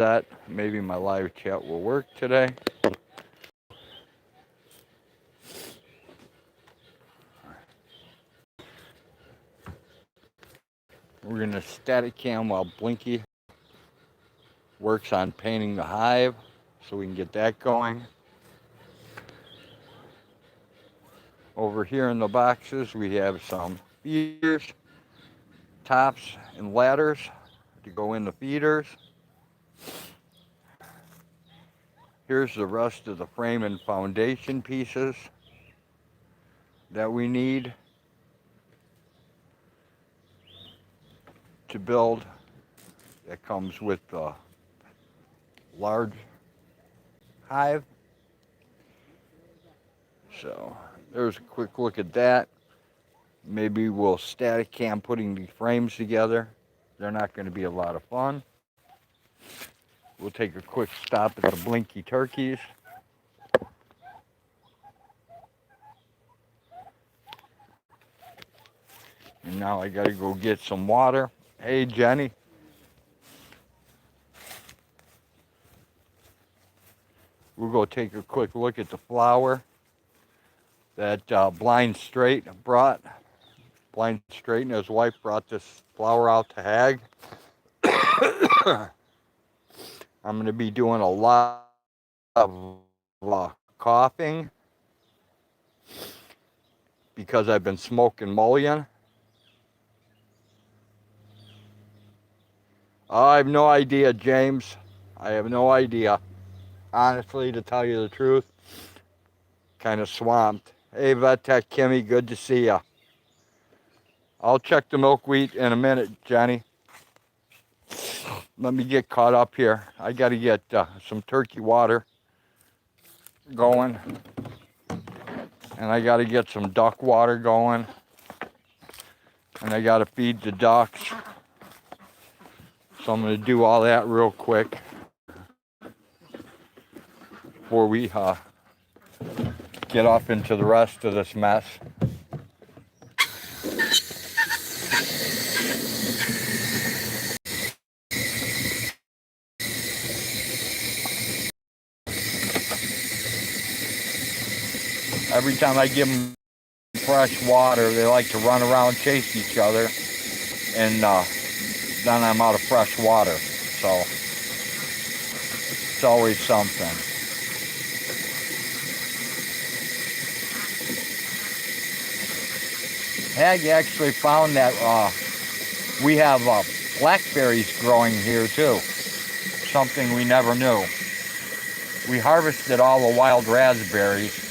that. Maybe my live chat will work today. We're going to static cam while Blinky works on painting the hive so we can get that going. Over here in the boxes we have some feeders, tops, and ladders to go in the feeders. Here's the rest of the frame and foundation pieces that we need to build. That comes with the large hive. So there's a quick look at that. Maybe we'll static cam putting the frames together. They're not going to be a lot of fun. We'll take a quick stop at the Blinky turkeys. And now I gotta go get some water. Hey, Jenny. We'll go take a quick look at the flower that Blind Straight brought. Blind Straight and his wife brought this flower out to Hag. I'm gonna be doing a lot of coughing because I've been smoking mullion. I have no idea, James. I have no idea. Honestly, to tell you the truth, kind of swamped. Hey, Vet Tech Kimmy, good to see ya. I'll check the milkweed in a minute, Jenny. Let me get caught up here. I got to get some turkey water going. And I got to get some duck water going. And I got to feed the ducks. So I'm going to do all that real quick before we get off into the rest of this mess. Every time I give them fresh water, they like to run around, chase each other, and then I'm out of fresh water. So it's always something. Hag actually found that we have blackberries growing here too. Something we never knew. We harvested all the wild raspberries.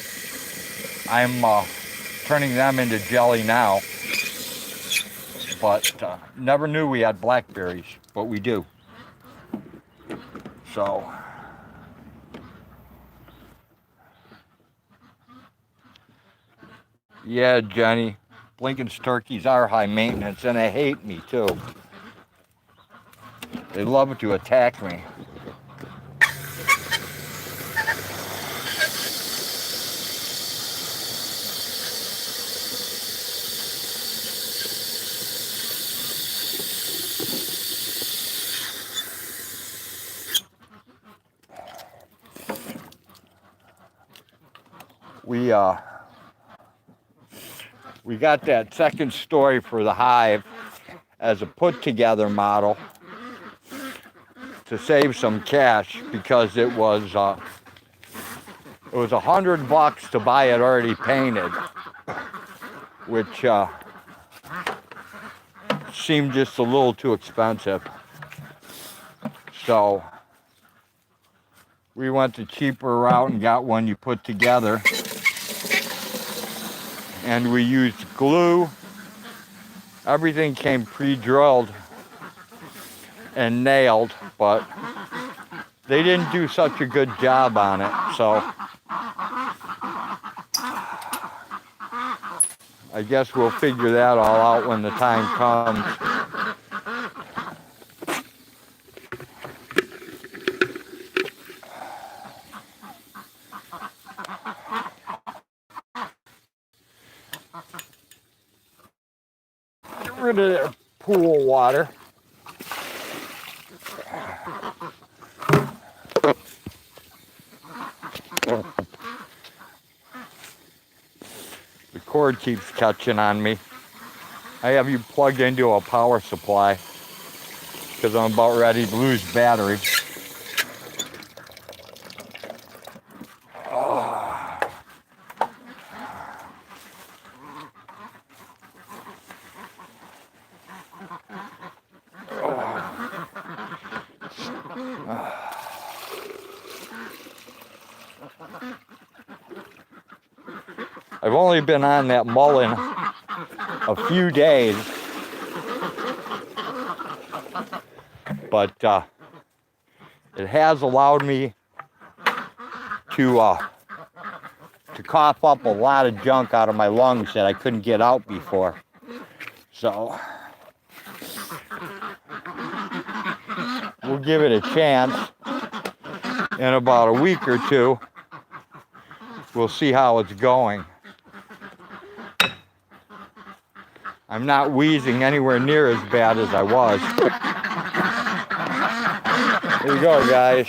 I'm turning them into jelly now, but never knew we had blackberries, but we do. So, yeah, Jenny, Blinken's turkeys are high maintenance, and they hate me too. They love to attack me. We got that second story for the hive as a put-together model to save some cash because it was $100 to buy it already painted, which seemed just a little too expensive. So we went the cheaper route and got one you put together. And we used glue. Everything came pre-drilled and nailed, but they didn't do such a good job on it. So I guess we'll figure that all out when the time comes. Get rid of their pool water. cord keeps catching on me. I have you plugged into a power supply because I'm about ready to lose battery. I've only been on that mullein a few days, but it has allowed me to cough up a lot of junk out of my lungs that I couldn't get out before. So we'll give it a chance. In about a week or two, we'll see how it's going. I'm not wheezing anywhere near as bad as I was. Here you go, guys.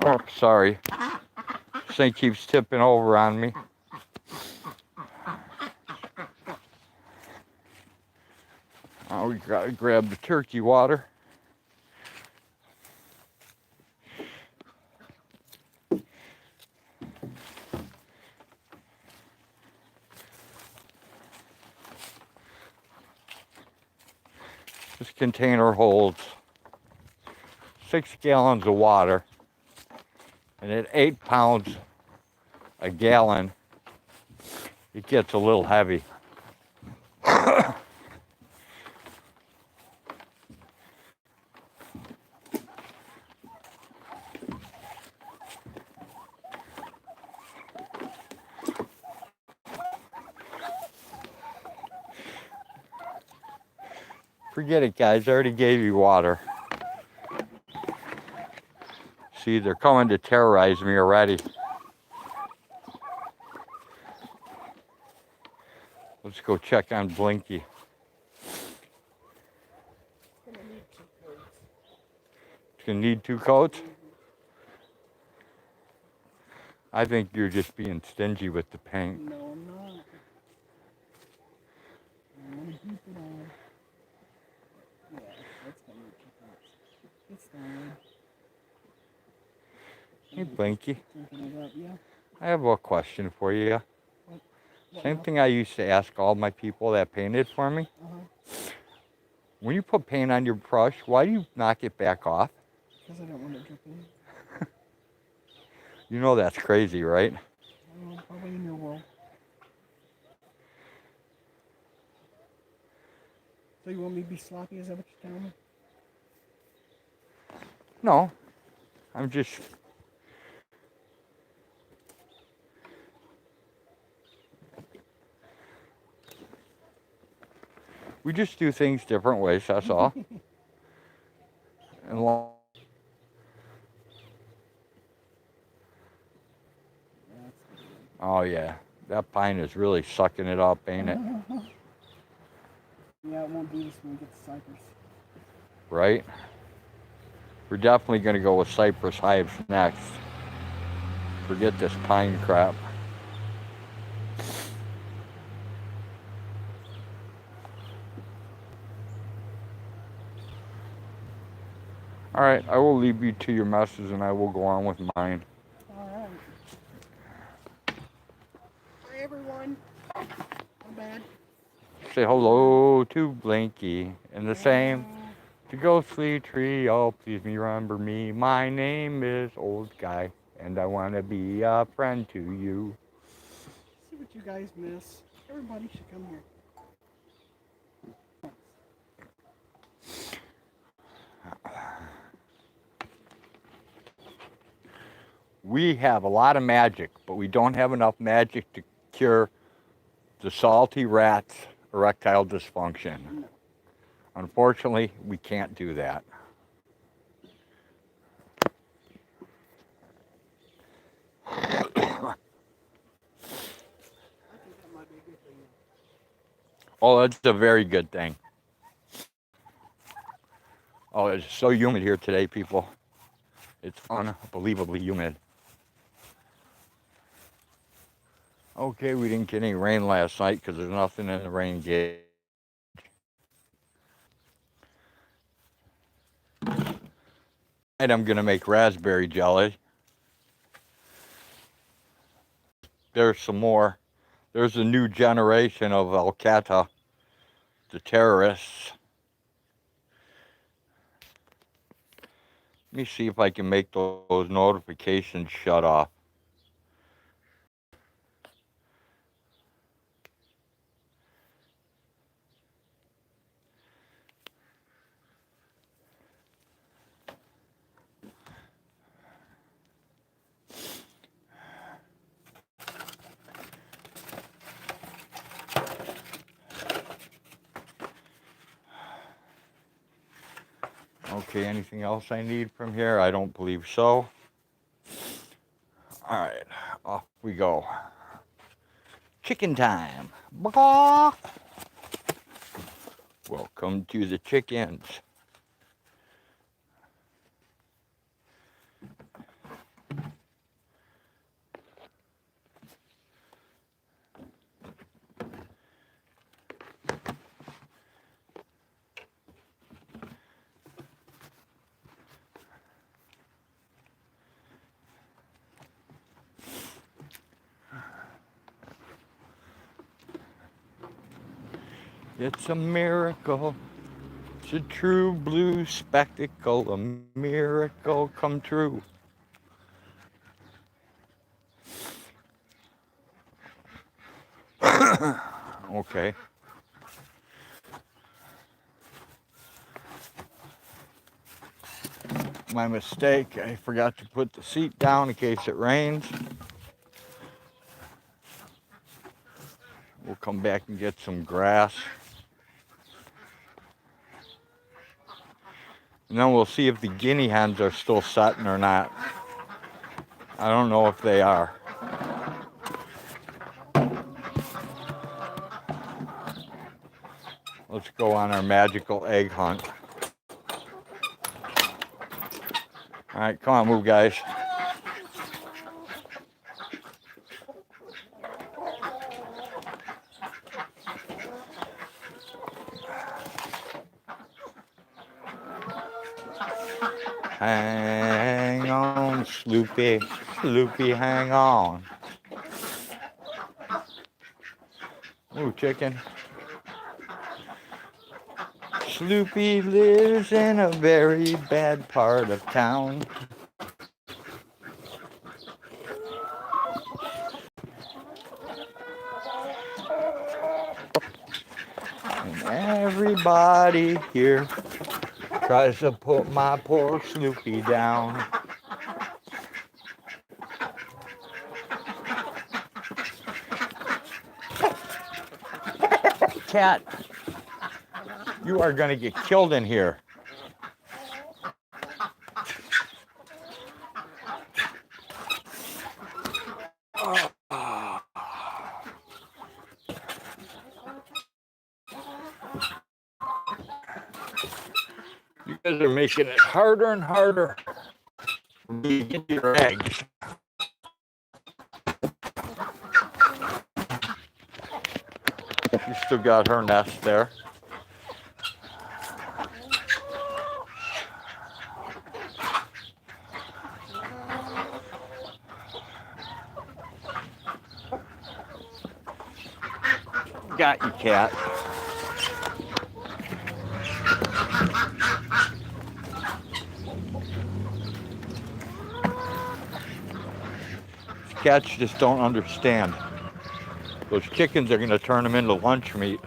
Oh, sorry. This thing keeps tipping over on me. Oh, we gotta grab the turkey water. This container holds 6 gallons of water, and at 8 pounds a gallon, it gets a little heavy. Forget it, guys. I already gave you water. See, they're coming to terrorize me already. Let's go check on Blinky. It's gonna need 2 coats? I think you're just being stingy with the paint. No, I'm not. I'm gonna keep it on. Yeah, that's gonna need 2 coats. It's fine. Hey, Blinky. Drinking it up, yeah? I have a question for you. What Same now? thing I used to ask all my people that painted for me. When you put paint on your brush, why do you knock it back off? Because I don't want it dripping. You know that's crazy, right? Probably in your world. So you want me to be sloppy? Is that what you're telling me? No, I'm just... We just do things different ways, that's all. And oh yeah, that pine is really sucking it up, ain't it? Yeah, it won't do this when we get to cypress. Right? We're definitely going to go with cypress hives next. Forget this pine crap. All right, I will leave you to your messes and I will go on with mine. All right. Hi, everyone. I'm bad. Say hello to Blinky and the same to Ghostly Trio. Please remember me. My name is Old Guy and I want to be a friend to you. See what you guys miss. Everybody should come here. We have a lot of magic, but we don't have enough magic to cure the salty rat's erectile dysfunction. Unfortunately, we can't do that. I think that might be a good thing. Oh, that's a very good thing. Oh, it's so humid here today, people. It's unbelievably humid. Okay, we didn't get any rain last night because there's nothing in the rain gauge. Tonight I'm going to make raspberry jelly. There's some more. There's a new generation of Al-Qaeda, the terrorists. Let me see if I can make those notifications shut off. Okay, anything else I need from here? I don't believe so. All right, off we go. Chicken time. Bah! Welcome to the chickens. It's a miracle. It's a true blue spectacle. A miracle come true. Okay. My mistake. I forgot to put the seat down in case it rains. We'll come back and get some grass. And then we'll see if the guinea hens are still setting or not. I don't know if they are. Let's go on our magical egg hunt. All right, come on, move, guys. Hang on, Sloopy, Sloopy, hang on. Ooh, chicken. Sloopy lives in a very bad part of town. And everybody here tries to put my poor Sloopy down. Cat, you are gonna get killed in here. You guys are making it harder and harder for me to get your eggs. She still got her nest there. Got you, cat. Cats just don't understand. Those chickens are going to turn them into lunch meat.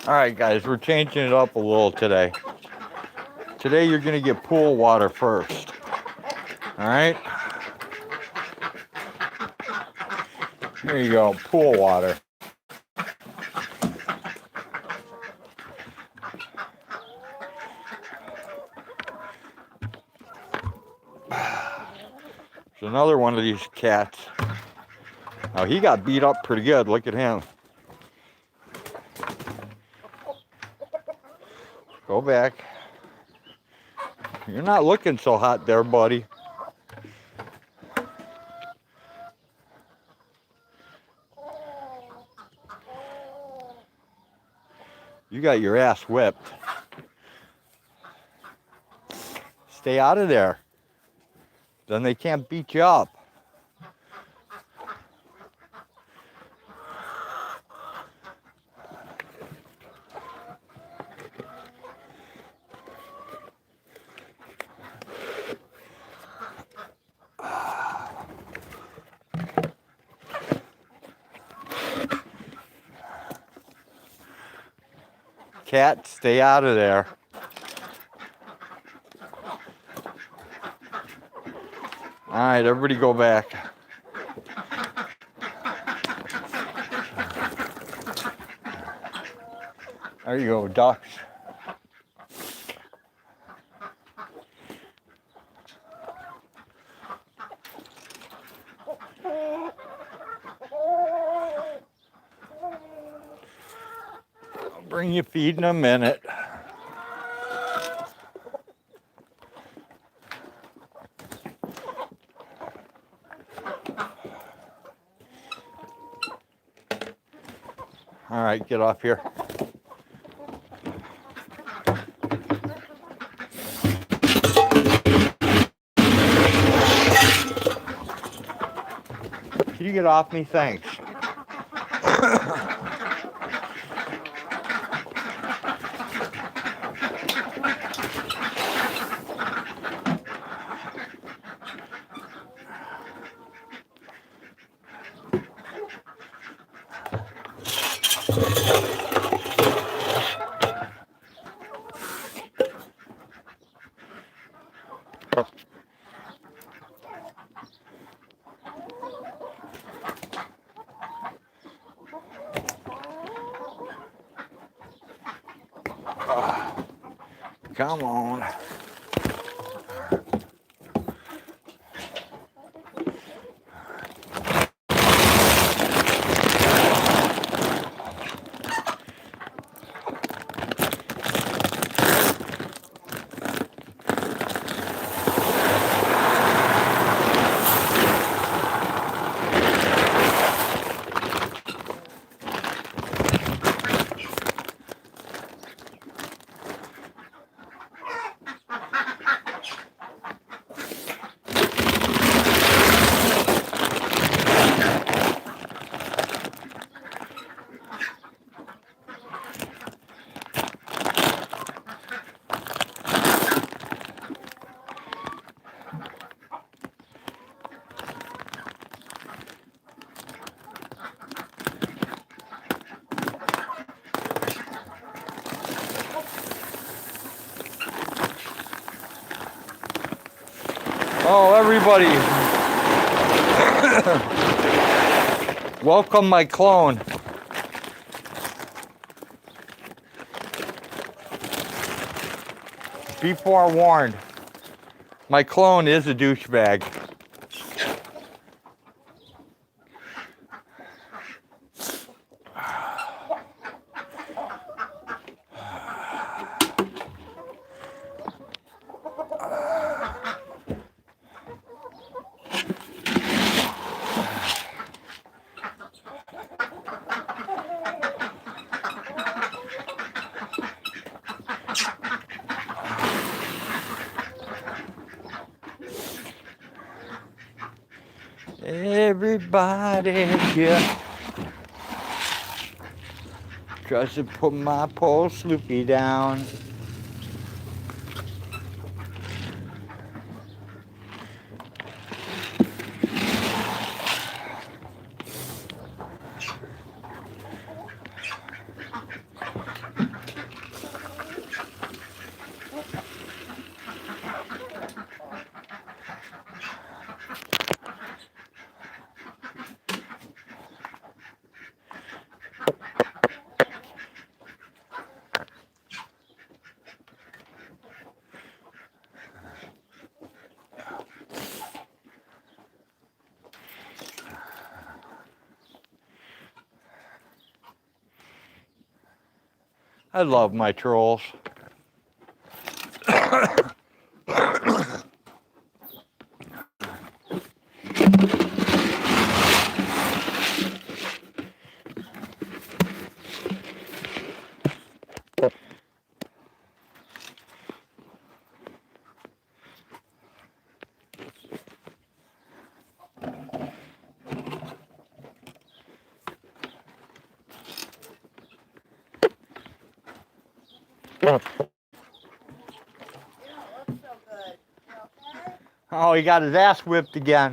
All right, guys, we're changing it up a little today. Today you're gonna get pool water first. All right. Here you go, pool water. There's another one of these cats. Oh, he got beat up pretty good. Look at him. Go back. You're not looking so hot there, buddy. You got your ass whipped. Stay out of there. Then they can't beat you up. Cat, stay out of there. All right, everybody go back. There you go, ducks. I'll bring you feed in a minute. All right, get off here. Can you get off me? Thanks. Come on. Oh, everybody. Welcome my clone. Be forewarned. My clone is a douchebag. Everybody, yeah, tries to put my poor Sloopy down. I love my trolls. Oh, he got his ass whipped again.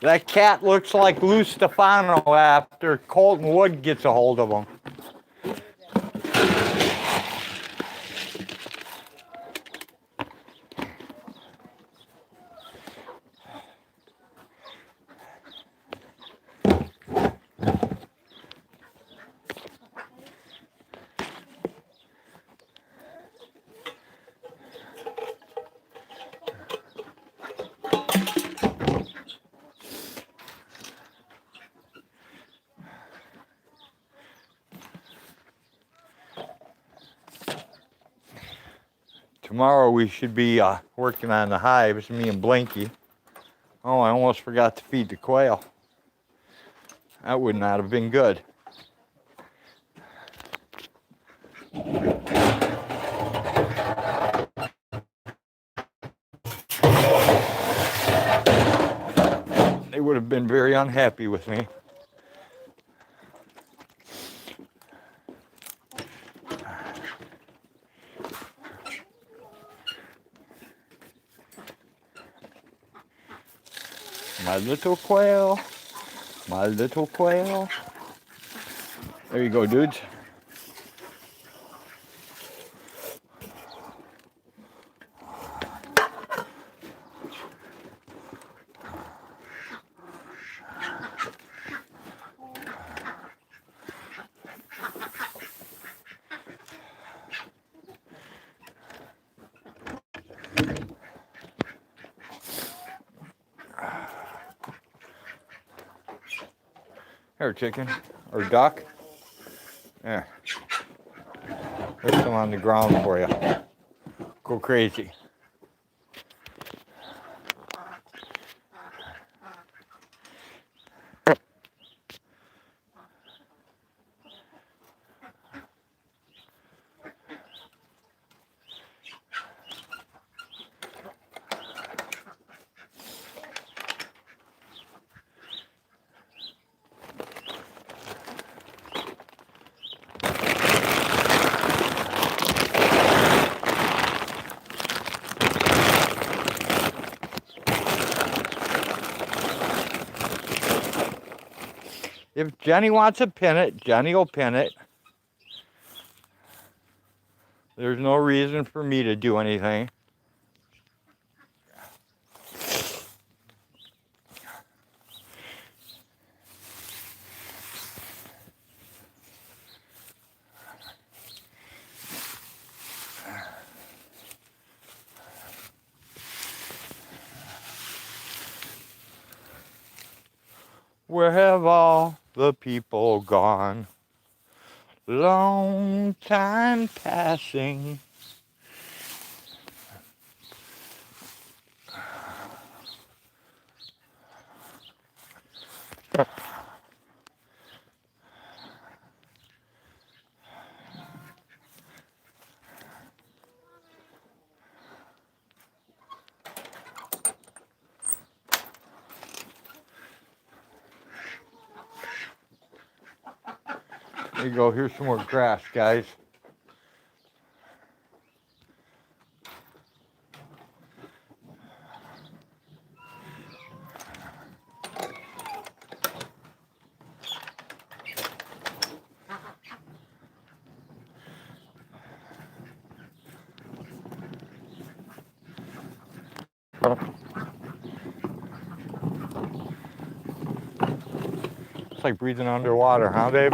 That cat looks like Lou Stefano after Colton Wood gets a hold of him. Tomorrow we should be working on the hives, me and Blinky. Oh, I almost forgot to feed the quail. That would not have been good. They would have been very unhappy with me. My little quail, my little quail. There you go, dudes. Here, chicken, or duck. There. There's some on the ground for you. Go crazy. If Jenny wants to pin it, Jenny will pin it. There's no reason for me to do anything. Where have all the people gone? Long time passing. There you go, here's some more grass, guys. It's like breathing underwater, huh, babe?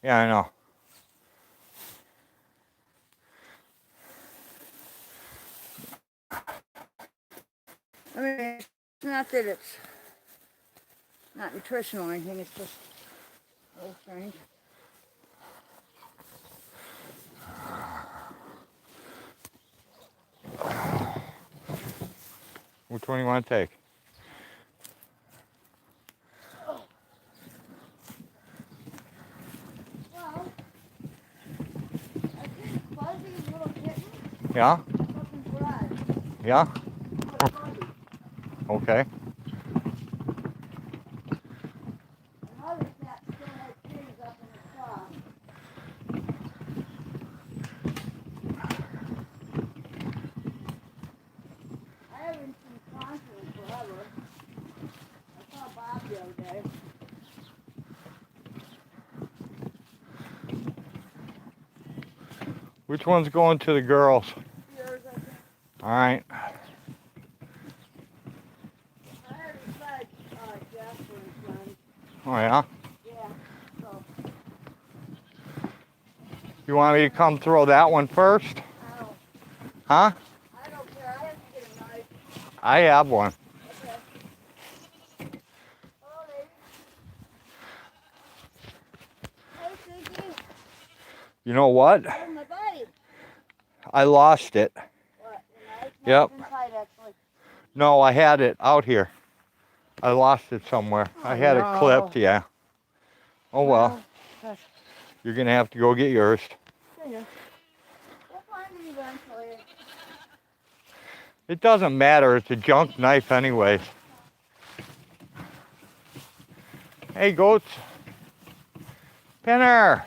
Yeah, I know. I mean, it's not that it's not nutritional or anything, it's just a little strange. Which one do you want to take? Well, I think Fuzzy's little kitten Yeah? fucking blood. Yeah? But Fuzzy. Okay. Another cat still has kitties up in the trough. I haven't seen Contra in forever. I saw Bob the other day. Which one's going to the girls? Yours, I think. All right. I already fed Jasper and Friends. Oh, yeah? Yeah, so You want me to come throw that one first? I don't, Huh? I don't care. I have to get a knife. I have one. Okay. Hello, lady. Hey, Susie. You know what? Where's my buddy? I lost it. What, the knife? Yep. It's inside, actually. No, I had it out here. I lost it somewhere. I had it clipped, yeah. Oh well. Gosh. You're gonna have to go get yours. Yeah. We'll find it eventually. It doesn't matter, it's a junk knife anyways. Hey goats. Pinner.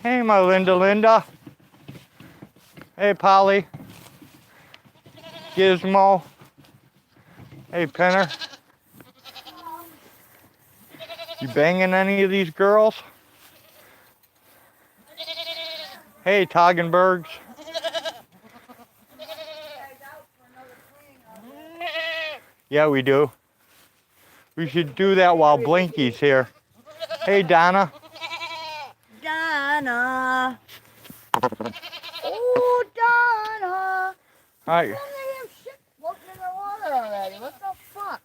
Hey my Linda. Hey Polly. Gizmo. Hey Pinner. You banging any of these girls? Hey Toggenbergs. Yeah, we do. We should do that while Blinky's here. Hey Donna. Donna. Oh, Donna. Hi. Look at him shit floating in the water already. What the fuck?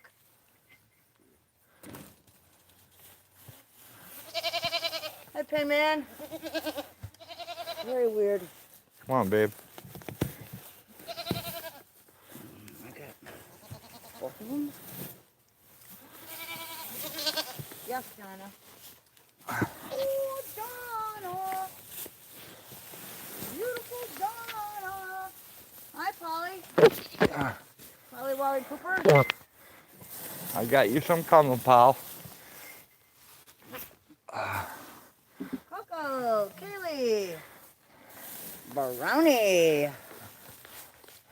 Hey, Pinman. Very weird. Come on, babe. Okay. Both of them? Yes, Donna. Oh, Donna. Beautiful Donna. Hi, Polly. Polly Wally Cooper. I got you some coming, pal. Coco. Kaylee. Brownie.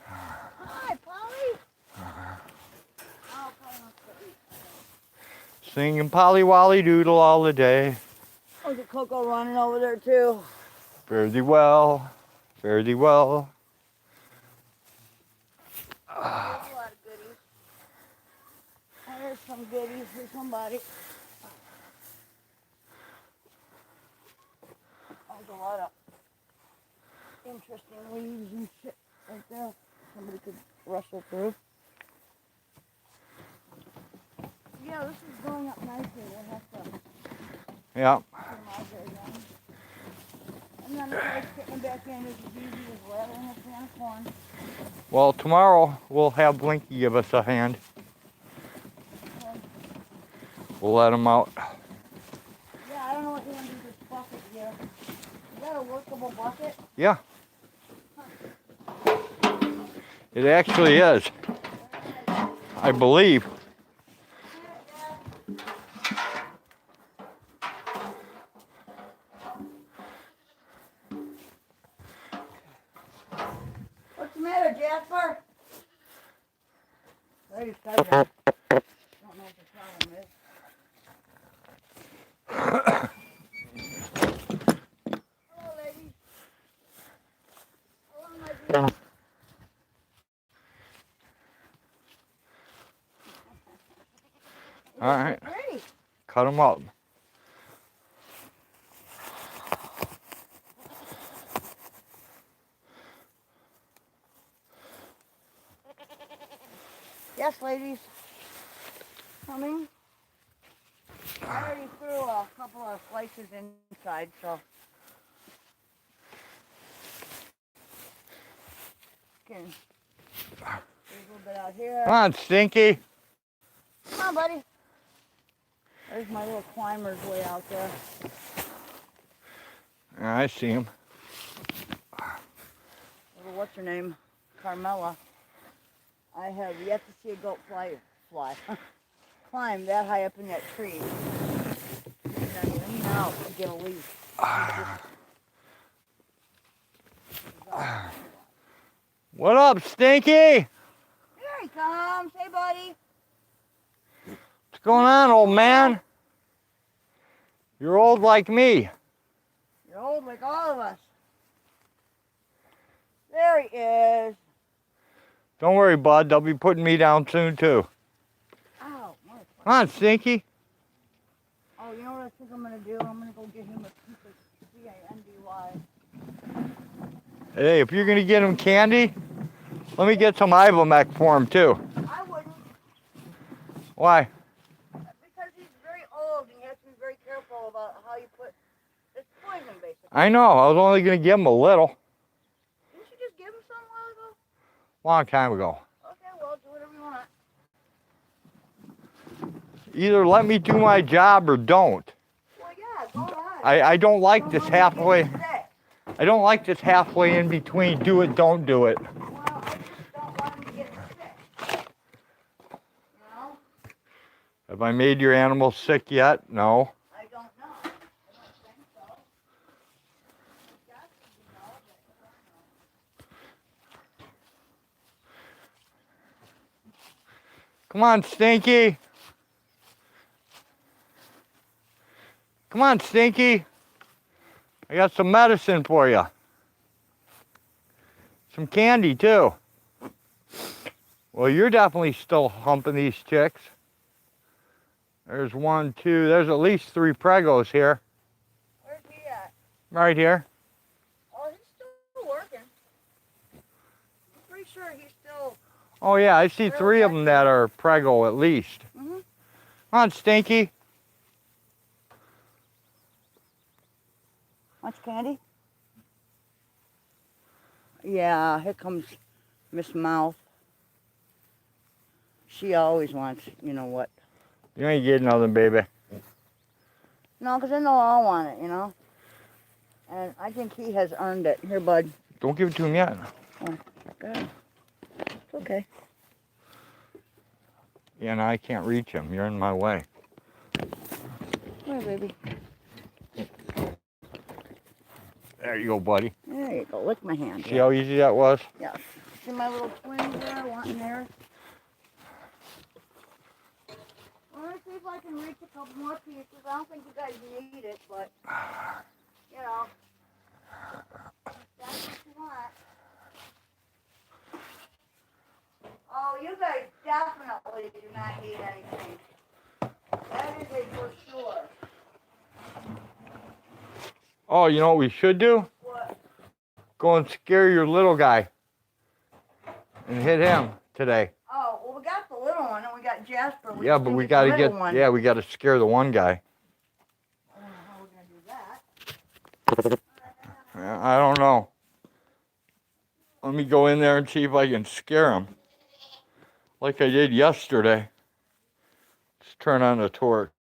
Hi, Polly. Oh, Polly wants to eat. Singing Polly Wally Doodle all the day. Oh, the Coco running over there, too. Fare thee well. Fare thee well. There's a lot of goodies. Oh, there's some goodies for somebody. There's a lot of interesting leaves and shit right there. Somebody could rustle through. Yeah, this is going up nicely. We'll have to Yeah. put mulberries on. And then if I stick them back in, it's as easy as rattling a can of corn. Well, tomorrow we'll have Blinky give us a hand. Okay. We'll let him out. Yeah, I don't know what you want to do with this bucket here. Is that a workable bucket? Yeah. It actually is. I believe. What's the matter, Jasper? Ready to start that. Don't know what the problem is. Hello, ladies. Hello, my dear. All right. Pretty. Cut him up. Yes, ladies. Coming. I already threw a couple of slices inside, so. There's a little bit out here. Come on, Stinky. Come on, buddy. There's my little climber's way out there. Yeah, I see him. Little, what's her name? Carmela. I have yet to see a goat climb that high up in that tree. She's not even out to get a leaf. What up, Stinky? Here he comes. Hey, buddy. What's going on, old man? You're old like me. You're old like all of us. There he is. Don't worry, bud. They'll be putting me down soon, too. Ow. Come on, Stinky. Oh, you know what I think I'm going to do? I'm going to go get him a piece of C-A-N-D-Y. Hey, if you're going to get him candy, let me get some Ivomec for him, too. I wouldn't. Why? Because he's very old and you have to be very careful about how you put this poison, basically. I know. I was only going to give him a little. Didn't you just give him some a while ago? Long time ago. Okay, well, do whatever you want. Either let me do my job or don't. Well, yeah, go ahead. I don't like Don't this let me halfway. get sick. I don't like this halfway in between. Do it, don't do it. Well, I just don't want him to get sick. You know? Have I made your animal sick yet? No. I don't know. I don't think so. Yes, you know, but I don't know. Come on, Stinky. Come on, Stinky. I got some medicine for you. Some candy, too. Well, you're definitely still humping these chicks. There's 1, 2, there's at least 3 pregos here. Where's he at? Right here. Oh, he's still working. I'm pretty sure he's still... Oh, yeah, I see 3 of them that are prego at least. Mm-hmm. Come on, Stinky. Wants candy? Yeah, here comes Miss Mouth. She always wants, you know what. You ain't getting nothing, baby. No, because then they'll all want it, you know. And I think he has earned it. Here, bud. Don't give it to him yet. Oh, good. It's okay. Yeah, no, I can't reach him. You're in my way. Here, baby. There you go, buddy. There you go. Lick my hand. See how easy that was? Yes. See my little twins there wanting theirs? Well, let's see if I can reach a couple more pieces. I don't think you guys need it, but, you know, that's what you want. Oh, you guys definitely do not need anything. That is a for sure. Oh, you know what we should do? What? Go and scare your little guy and hit him today. Oh, well, we got the little one and we got Jasper. Yeah, but we got to get, yeah, we got to scare the one guy. I don't know how we're going to do that. I don't know. Let me go in there and see if I can scare him. Like I did yesterday. Let's turn on the torch.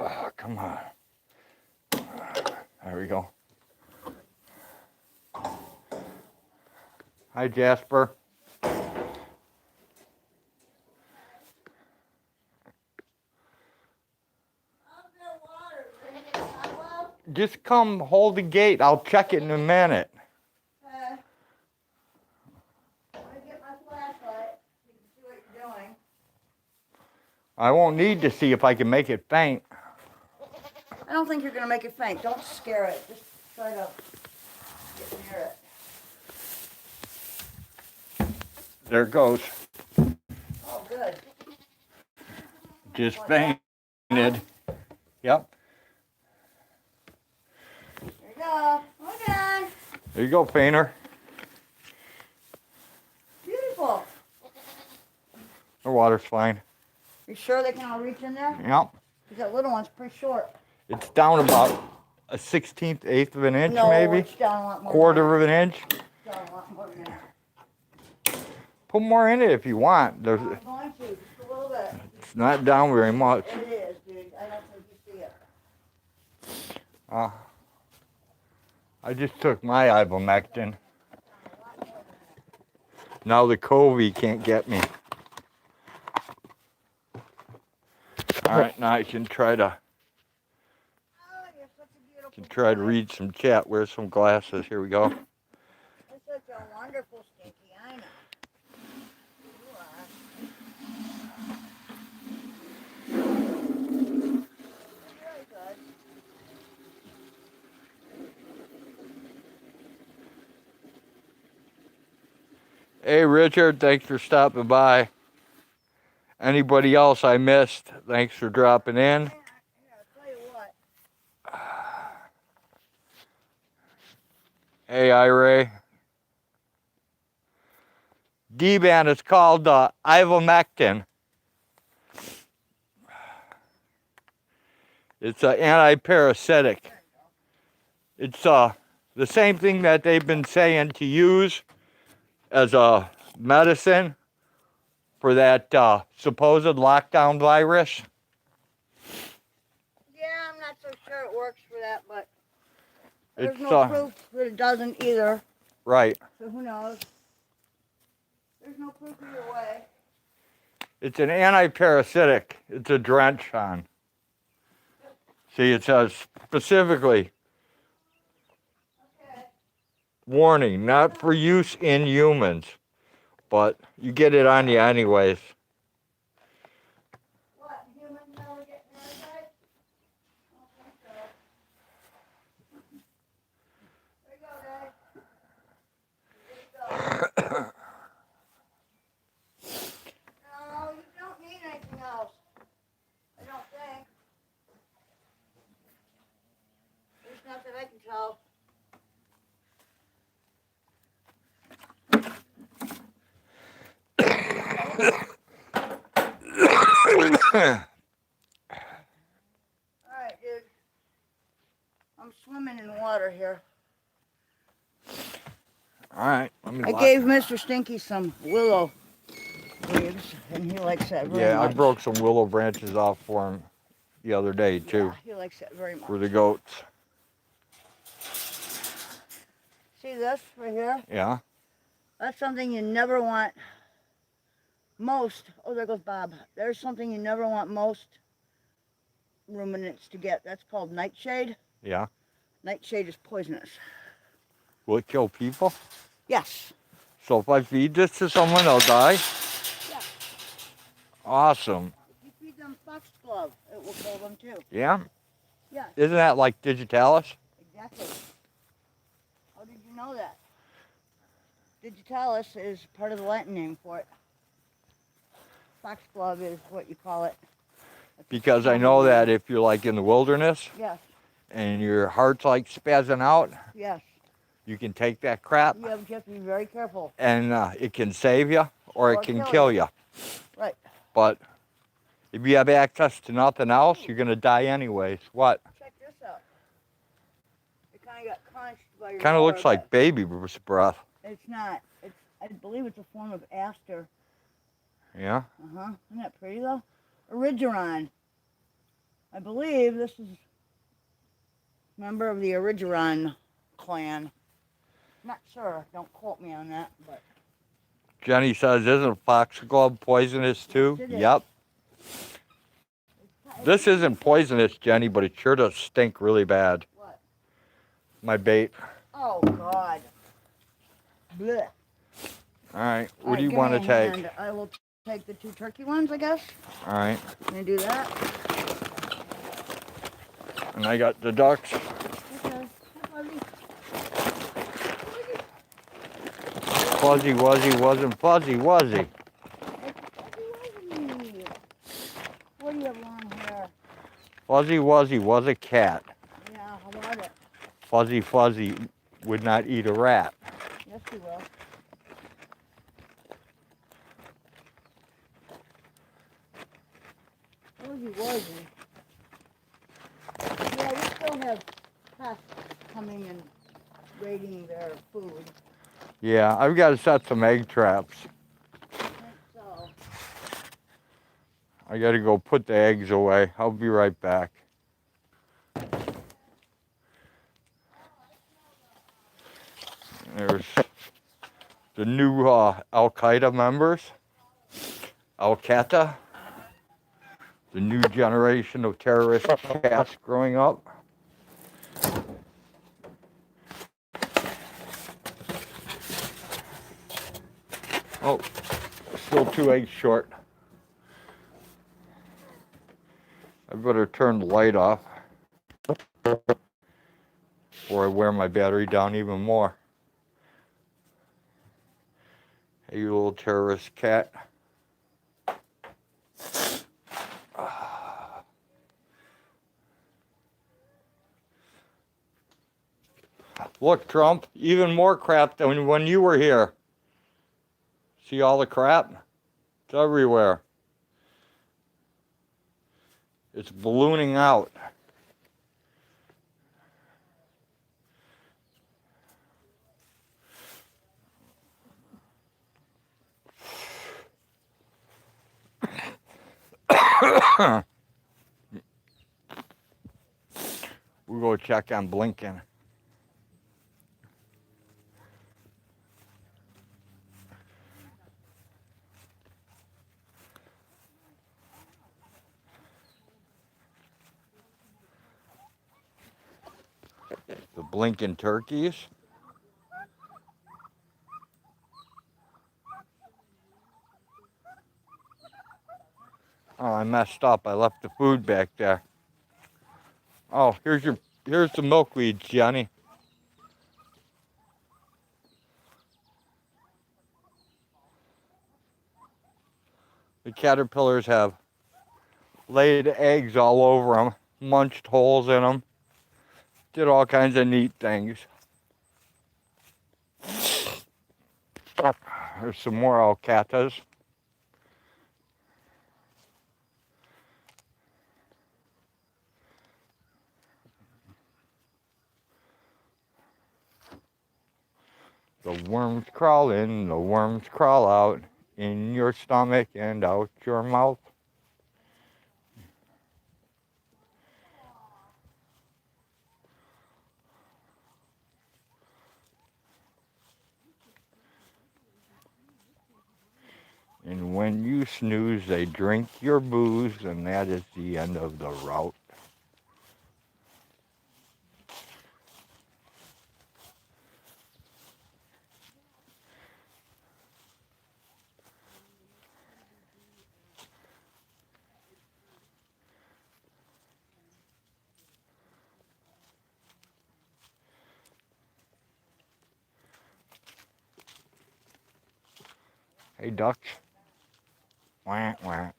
Oh, come on. There we go. Hi, Jasper. Just come hold the gate. I'll check it in a minute. I'm going to get my flashlight so you can see what you're doing. I won't need to see if I can make it faint. I don't think you're going to make it faint. Don't scare it. Just try to get near it. There it goes. Oh, good. just fainted. Yep. There you go. Okay. There you go, fainter. Beautiful. The water's fine. You sure they can all reach in there? Yep. Because that little one's pretty short. It's down about a 1/16, eighth of an inch, No, maybe. it's down a lot more. Quarter of an inch. It's down a lot more than that. Put more in it if you want. I'm going to, just a little bit. It's not down very much. It is, dude. I don't think you see it. I just took my ivermectin. Now the Covey can't get me. All right, now I can try to read some chat. Where's some glasses? Here we go. You're such a wonderful Stinky. I know. You are. Very good. Hey, Richard, thanks for stopping by. Anybody else I missed, thanks for dropping in. Here, I'll tell you what. Hey, Ira. D-band is called ivermectin. It's an anti-parasitic. It's the same thing that they've been saying to use as a medicine for that supposed lockdown virus. Yeah, I'm not so sure it works for that, but there's It's no proof that it doesn't either. right. So who knows? There's no proof either way. It's an anti-parasitic. It's a drench on. See, it says specifically, Okay. warning, not for use in humans, but you get it on you anyways. What? Humans never get parasites? I don't think so. There you go, Dad. There you go. No, you don't need anything else. I don't think. At least not that I can tell. Alright, dude. I'm swimming in water here. All right, let me I gave Mr. Stinky some willow leaves, and he likes that very much. I broke some willow branches off for him the other day too, Yeah, he likes that very much. for the goats. See this right here? Yeah. That's something you never want most. Oh, there goes Bob. There's something you never want most ruminants to get. That's called nightshade. Yeah. Nightshade is poisonous. Will it kill people? Yes. So if I feed this to someone, they'll die? Yeah. Awesome. If you feed them foxglove, it will kill them too. Yeah? Yeah, Isn't that like digitalis? exactly. How did you know that? Digitalis is part of the Latin name for it. Foxglove is what you call it. Because I know that if you're like in the wilderness Yes, and your heart's like spazzing out, yes. you can take that crap You have to be very careful. and it can save you or it Or can kill kill you. you. Right. But if you have access to nothing else, you're going to die anyways. What? Check this out. It kind of got crunched by your Kind of looks water, like baby breath. but it's not. It's, I believe it's a form of aster. Yeah? Uh-huh. Isn't that pretty, though? Origeron. I believe this is a member of the Origeron clan. Not sure. Don't quote me on that, but Jenny says, isn't foxglove poisonous too? Yes, it is. Yep. This isn't poisonous, Jenny, but it sure does stink really bad. what? My bait. Oh, God. Blech. All right, what All do you right, want to give me a take? hand. I will take the 2 turkey ones, I guess. All right, Can I do that? and I got the ducks. Okay. Fuzzy Wuzzy wasn't fuzzy, was he? What do you have Fuzzy Wuzzy was a cat. Yeah, how about it? Fuzzy Fuzzy would not eat a rat. Yes, he will. Fuzzy Wuzzy. Yeah, we still have pests coming and raiding their food. Yeah, I've got to set some egg traps. I think so. I got to go put the eggs away. I'll be right back. There's the new Al-Qaeda members. Al-Qaeda. The new generation of terrorist cats growing up. Oh, still 2 eggs short. I better turn the light off before I wear my battery down even more. Hey, you little terrorist cat. Look, Trump, even more crap than when you were here. See all the crap? It's everywhere. It's ballooning out. We'll go check on Blinken. The Blinken turkeys. Oh, I messed up. I left the food back there. Oh, here's the milkweed, Johnny. The caterpillars have laid eggs all over them, munched holes in them, did all kinds of neat things. There's some more alcatras. The worms crawl in, the worms crawl out, in your stomach and out your mouth. And when you snooze, they drink your booze, and that is the end of the route. Hey, ducks. Wah, wah.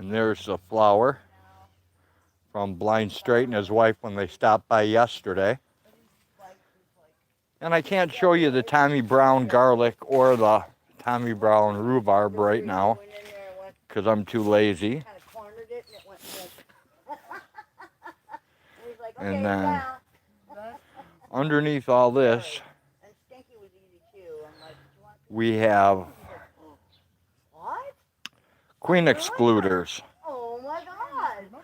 And there's the flower from Blind Straight and his wife when they stopped by yesterday. And I can't show you the Tommy Brown garlic or the Tommy Brown rhubarb right now because I'm too lazy. And then underneath all this, we have queen excluders. Oh my God!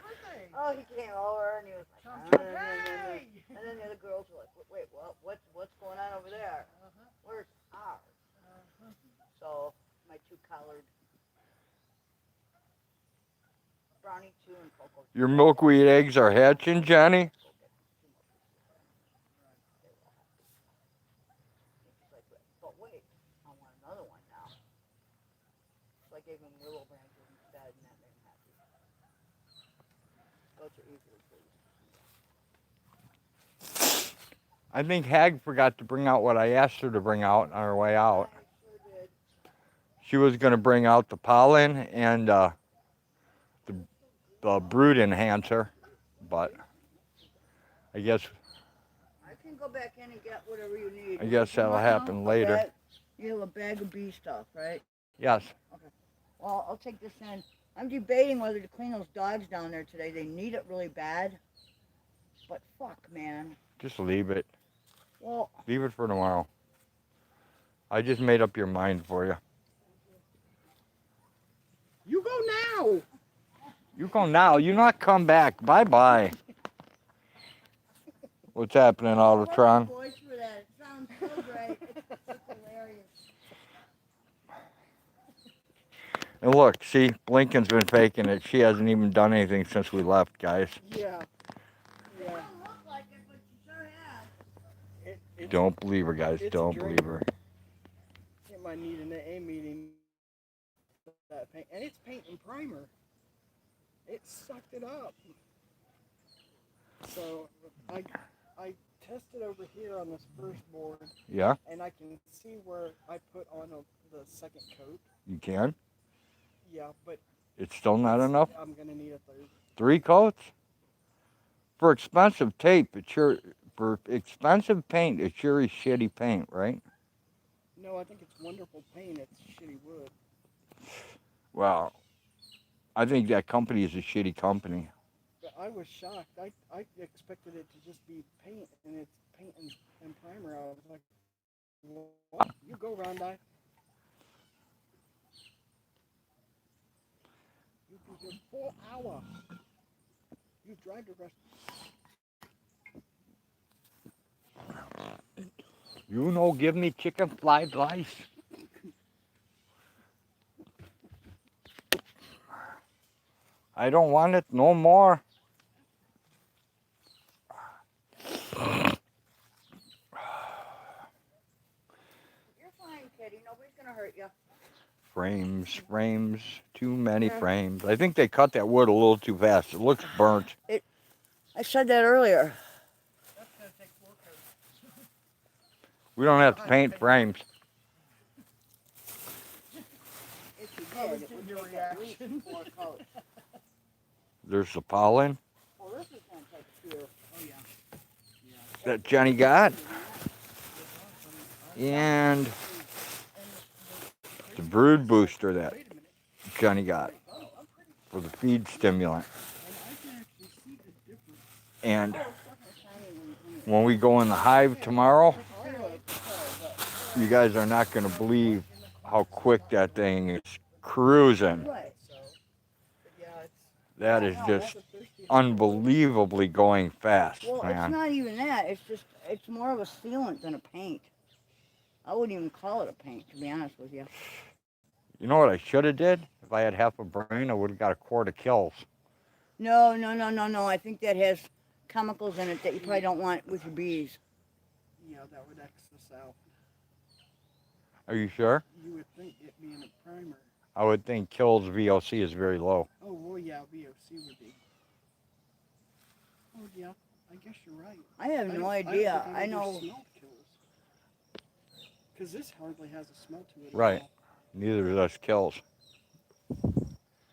Oh, he came over and he was like, and then the other girls were like, wait, what's going on over there? Where's ours? So my 2 collared brownie 2 and cocoa. Your milkweed eggs are hatching, Johnny? right. I want another one now. So I gave him willow branches instead, and that made him happy. Goats are easily pleased. I think Hag forgot to bring out what I asked her to bring out on her way out. I sure did. She was going to bring out the pollen and the brood enhancer, but I guess I can go back in and get whatever you need. I guess You that'll want happen now? later. You have a bag of bee stuff, right? Yes. Okay. Well, I'll take this in. I'm debating whether to clean those dogs down there today. They need it really bad. But fuck, man. Just leave it. Well, Leave it for tomorrow. I just made up your mind for you. You go now. You go now. You not come back. Bye-bye. What's happening, Albatron? voice for that. It sounds so great. It's hilarious. And look, see, Blinken's been faking it. She hasn't even done anything since we left, guys. Yeah. It don't look like it, but you sure have. Don't believe her, guys. It's a Don't dream. believe her. It might need an AA meeting. That paint, and it's paint and primer. It sucked it up. So I tested over here on this first board, Yeah, and I can see where I put on the second coat. you can. Yeah, but It's still not enough. I'm gonna need a third. 3 coats? For expensive tape, it's sure, for expensive paint, it sure is shitty paint, right? No, I think it's wonderful paint. It's shitty wood. Well, I think that company is a shitty company. But I was shocked. I expected it to just be paint, and it's paint and primer. I was like, what? You go, Rondai. You've been here 4 hours. You drive the rest. You know, give me chicken fried rice. I don't want it no more. You're fine, Kitty. Nobody's gonna hurt you. Frames, too many Yeah. frames. I think they cut that wood a little too fast. It looks burnt. I said that earlier. That's gonna take 4 coats. We don't have to paint frames. If you I did, was it would getting your take at least reaction. 4 coats. There's the pollen Well, this is gonna take 2. Oh yeah. that Jenny got. And the brood booster that Wait a minute. Jenny got for the feed stimulant. And I can actually see the difference. And when we go in the hive tomorrow, you guys are not going to believe how quick that thing is cruising. Right. So, but yeah, it's That is just a thirsty. unbelievably going fast, Well, it's man. not even that. It's more of a sealant than a paint. I wouldn't even call it a paint, to be honest with you. You know what I should have did? If I had half a brain, I would have got a quart of Kills. No. I think that has chemicals in it that you probably don't want with your bees. Yeah, that would X this out. Are you sure? You would think it being a primer. I would think Kills VOC is very low. Oh, well, yeah, VOC would be. Oh, yeah, I guess you're right. I have no don't idea. think I I've ever know. smelled Kills. Because this hardly has a smell to it. at Right. all. Neither does Kills.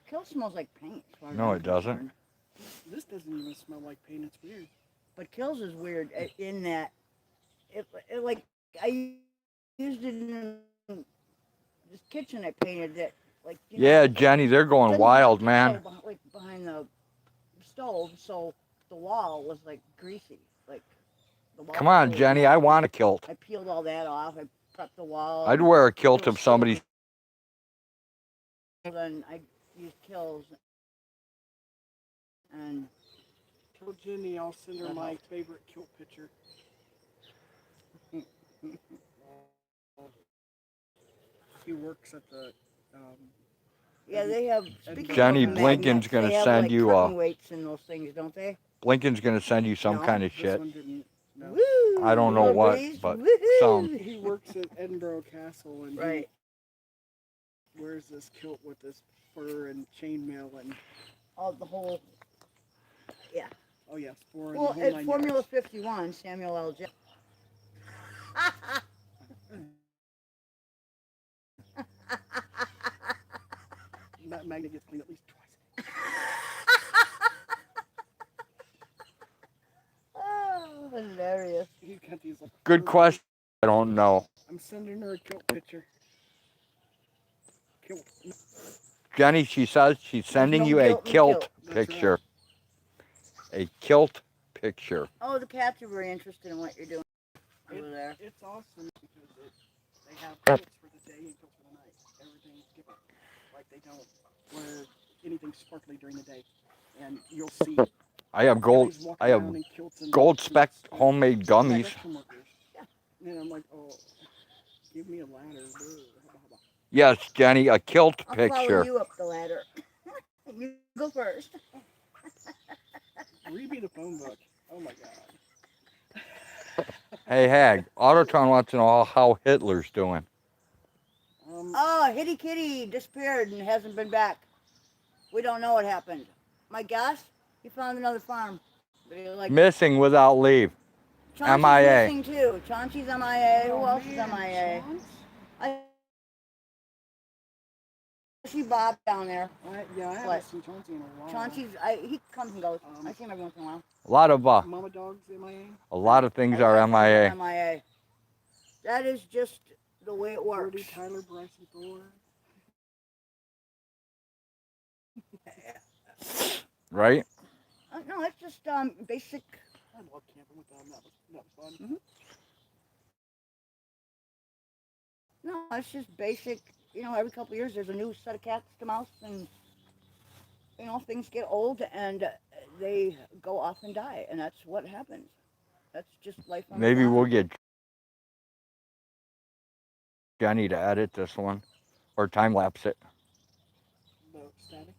Kill smells like paint. as far as No, I'm it doesn't. concerned. This doesn't even smell like paint. It's weird. But Kills is weird in that it like I used it in this kitchen I painted that like you Yeah, know, Jenny, they're going didn't wild, have man. the stove like behind the stove, so the wall was like greasy. Like the wall Come on, was Jenny, I want a kilt. I peeled all that off. I prepped the wall. I'd wear a kilt if somebody. Then I used Kills and Tell Jenny I'll send her my favorite kilt picture. He works at the. yeah, they have. speaking Jenny, of Blinken's magnets, gonna they have, send like, you cutting weights in those things, don't they? Blinken's gonna send you some No, kind of This shit. one didn't. No. Woo! I don't know Little what, breeze. but Woohoo! some. He works at Edinburgh Castle, and Right. he wears this kilt with this fur and chainmail and All the whole. Yeah. oh yeah, spore and Well, the whole at nine Formula yards. 51, Samuel L. Jackson. That magnet gets cleaned at least twice. Oh, hilarious. He's got these like Good question. I don't know. I'm sending her a kilt picture. Kilt. Jenny, she says she's sending no you a guilt in kilt guilt. That's picture. A kilt picture. Oh, the cats are very interested in what you're doing over there. It's awesome because they have kilts for the day and kilts for the night. Everything's different. Like they don't wear anything sparkly during the day, and you'll see. I have gold. everybody's walking I have around in kilts and gold boots spec and homemade gummies. construction workers. Yeah. And I'm like, oh, give me a ladder. Yes, Jenny, a kilt I'll follow picture. you up the ladder. You go first. Read me the phone book. Oh my god. Hey, Hag, Autotron wants to know how Hitler's doing. Oh, Hitty Kitty disappeared and hasn't been back. We don't know what happened. My guess, he found another farm. But he like Missing without leave. Chauncey's MIA. missing too. Chauncey's MIA. Who Oh, else is man, MIA? Chance? I see Bob down there. Yeah, I haven't What? seen Chauncey in a while. Chauncey's, he comes and goes. I see him every once in a while. A lot of Mama Dog's MIA. a lot of things A lot are of things MIA. MIA. That is just the way it works. Brody, Tyler, Bryson, Thor. Right? No, it's just basic. I love camping with them. That was fun. No, it's just basic. You know, every couple of years there's a new set of cats come out, and you know things get old and they go off and die, and that's what happens. That's just life on the Maybe farm. we'll get Jenny to edit this one or time lapse it. The static.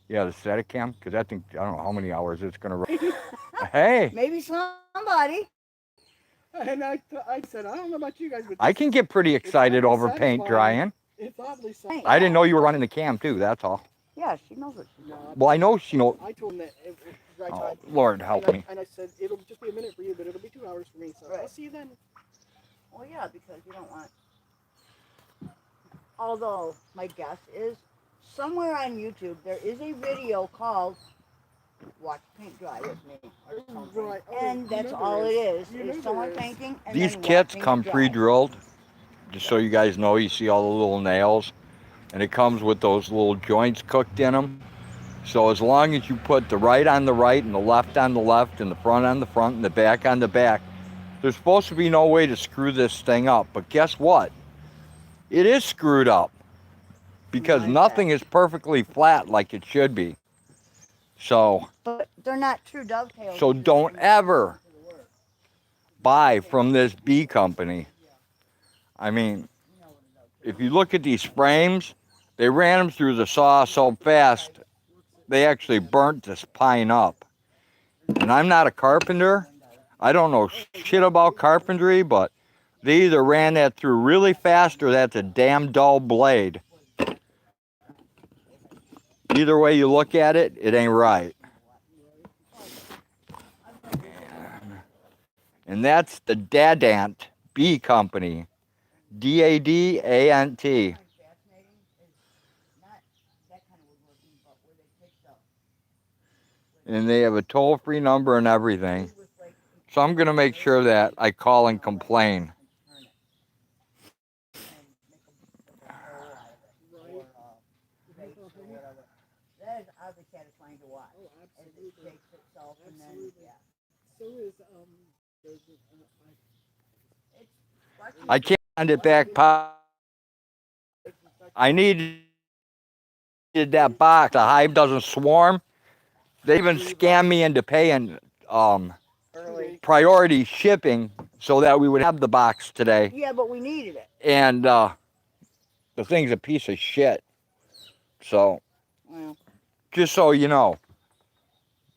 Yeah, the static cam, because I think, I don't know how many hours it's going to run. Hey, Maybe somebody. And I said, I don't know about you guys, but I can get pretty excited oddly over paint satisfying. drying. It's oddly satisfying. I didn't know you were running the cam too, that's all. Yeah, she knows what she's doing. No, Well, I know she knows. I told him that it was right Oh, time. Lord help me. And I said, it'll just be a minute for you, but it'll be 2 hours for me. So Right. I'll see you then. Well, yeah, because you don't want. Although my guess is somewhere on YouTube there is a video called "Watch Paint Dry with Me," or something. Right. Oh, And you that's know all there it is. is. You know Is someone there is. painting and These then kits watching come it dry. pre-drilled, just so you guys know. You see all the little nails, and it comes with those little joints cooked in them. So as long as you put the right on the right and the left on the left and the front on the front and the back on the back, there's supposed to be no way to screw this thing up. But guess what? It is screwed up because Like nothing is perfectly flat like it should be. So But they're not true dovetails. So either. don't ever buy from this bee company. I mean, if you look at these frames, they ran them through the saw so fast, they actually burnt this pine up. And I'm not a carpenter. I don't know shit about carpentry, but they either ran that through really fast or that's a damn dull blade. Either way you look at it, it ain't right. And that's the Dadant Bee Company. D-A-D-A-N-T. And they have a toll-free number and everything. So I'm going to make sure that I call and complain. That is oddly satisfying to watch. Oh, As it absolutely. shakes itself and then, Absolutely. yeah. So is there's I can't send it back. I needed that box. The hive doesn't swarm. They even scammed me into paying Early. priority shipping so that we would have the box today. Yeah, but we needed it. And the thing's a piece of shit. So Well, just so you know,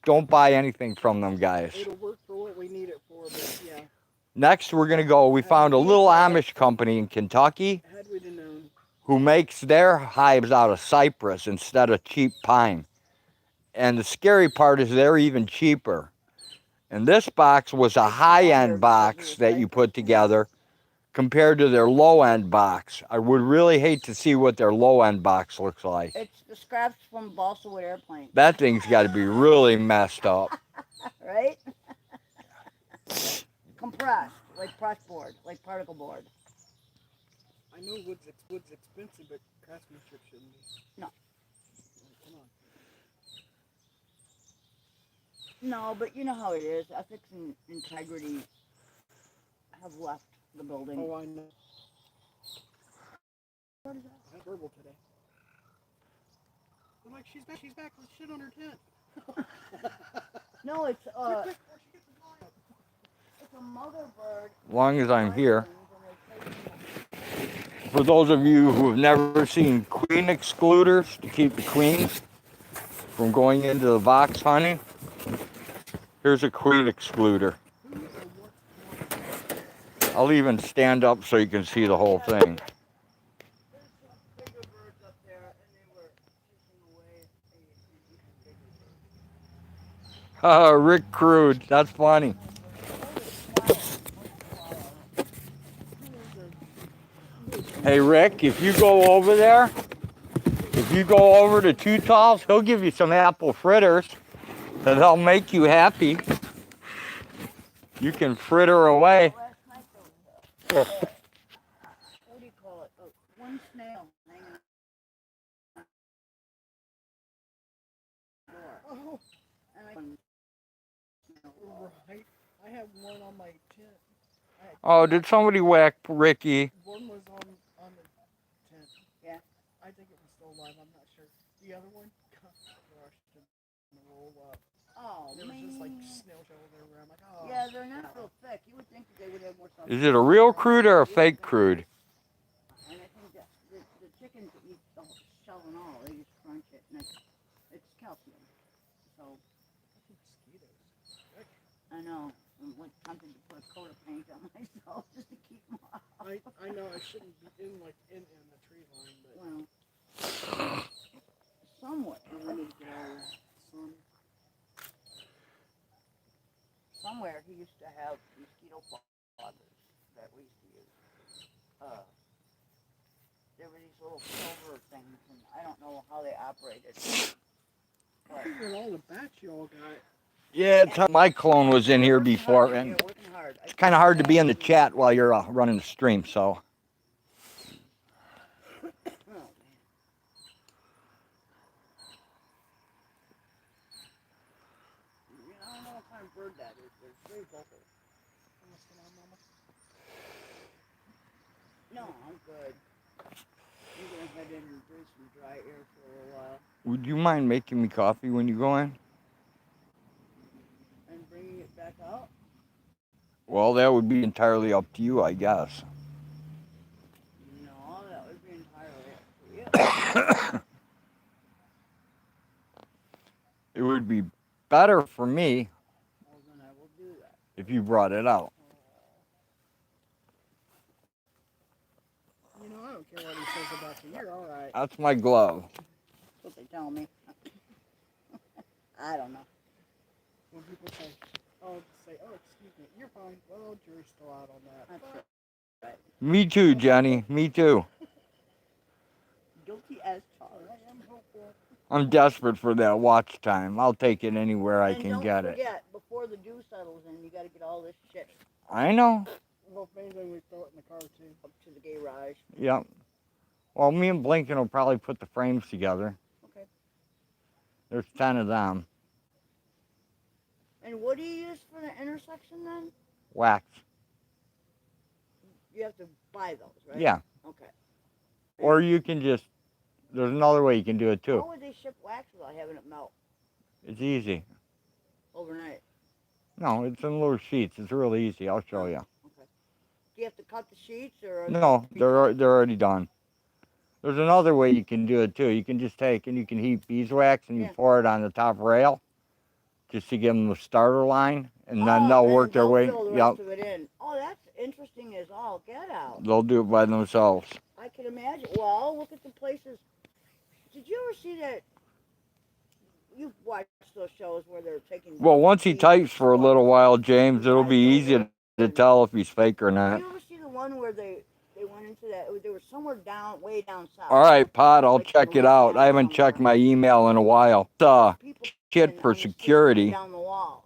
don't buy anything from them guys. it'll work for what we need it for, but yeah. Next, we're going to go, we found a little Amish company in Kentucky Had we known. who makes their hives out of cypress instead of cheap pine. And the scary part is they're even cheaper. And this box was a high-end box that you put together compared to their low-end box. I would really hate to see what their low-end box looks like. It's the scraps from balsa wood airplanes. That thing's got to be really messed up. Right? Compressed, like press board, like particle board. I know wood's expensive, but craftsmanship shouldn't be. No. Come on. No, but you know how it is. Ethics and integrity have left the building. Oh, I know. What is that? I'm verbal today. I'm like, she's back. Let's shit on her tent. No, it's Quick, before she gets the fly up. it's a mother bird. As long as I'm here. For those of you who have never seen queen excluders to keep the queens from going into the box honey, here's a queen excluder. I'll even stand up so you can see the whole thing. There's some bigger birds up there, and they were chasing away a bigger bird. Rick Crude, that's funny. Hey Rick, if you go over there, if you go over to Two Talls, he'll give you some apple fritters that'll make you happy. You can fritter away. Last night there was what do you call it? One snail hanging on the door. Oh, And right. I have one on my tent. Oh, did somebody whack Ricky? One was on the tent. Yeah. I think it was still alive. I'm not sure. The other one crushed and rolled up. Oh, There was man. just like snail shells everywhere. I'm like, oh. Yeah, they're not real thick. You would think that they would have more stuff. Is it a real crude or a fake crude? And I think that the chickens eat the whole shell and all. They just crunch it, and it's calcium. So Mosquitoes. I know. I'm like tempted to put a coat of paint on myself just to keep them off. I know I shouldn't be in the tree line, but Well, somewhere. I need to get all sun. Somewhere he used to have mosquito foggers that we used to use. There were these little silver things, and I don't know how they operated. But With all the bats you all got. Yeah, my clone was in here before, and it's kind of hard to be in the chat while you're running the stream, so. I don't know what kind of bird that is. They're very vocal. No, I'm good. I'm gonna head in and breathe some dry air for a little while. Would you mind making me coffee when you go in? And bringing it back out? Well, that would be entirely up to you, I guess. No, that would be entirely up to you. It would be better for me Well, then I will do that. if you brought it out. You know, I don't care what he says about you. You're all right. That's my glove. That's what they tell me. I don't know. When people say, oh, excuse me, you're fine. Well, jury's still out on that. That's right. Me too, Jenny. Me too. Guilty as charged. I am hopeful. I'm desperate for that watch time. I'll take it anywhere I And can don't get it. forget, before the dew settles in, you got to get all this shit I know. Well, if anything, we throw it in the car, too. up to the garage. Yep. Well, me and Blinken will probably put the frames together. Okay. There's 10 of them. And what do you use for the intersection then? Wax. You have to buy those, right? Yeah. Okay. Or you can just, there's another way you can do it How too. would they ship wax without having it melt It's easy. overnight? No, it's in little sheets. It's real easy. I'll show you. Okay. Do you have to cut the sheets or? No, they're already done. There's another way you can do it too. You can just take and you can heat beeswax and you pour it on the top rail just to give them the starter line, and then they'll work their way. Fill the Yep. rest of it in. Oh, that's interesting as all get out. They'll do it by themselves. I can imagine. Well, look at the places. Did you ever see that? You've watched those shows where they're taking. Well, once he types for a little while, James, it'll be easy to tell if he's fake or Did not. you ever see the one where they went into that? They were somewhere down, way down south. All right, Pod, I'll Like check it out. I haven't checked my email in a while. People Shit for on the street security, down the walls,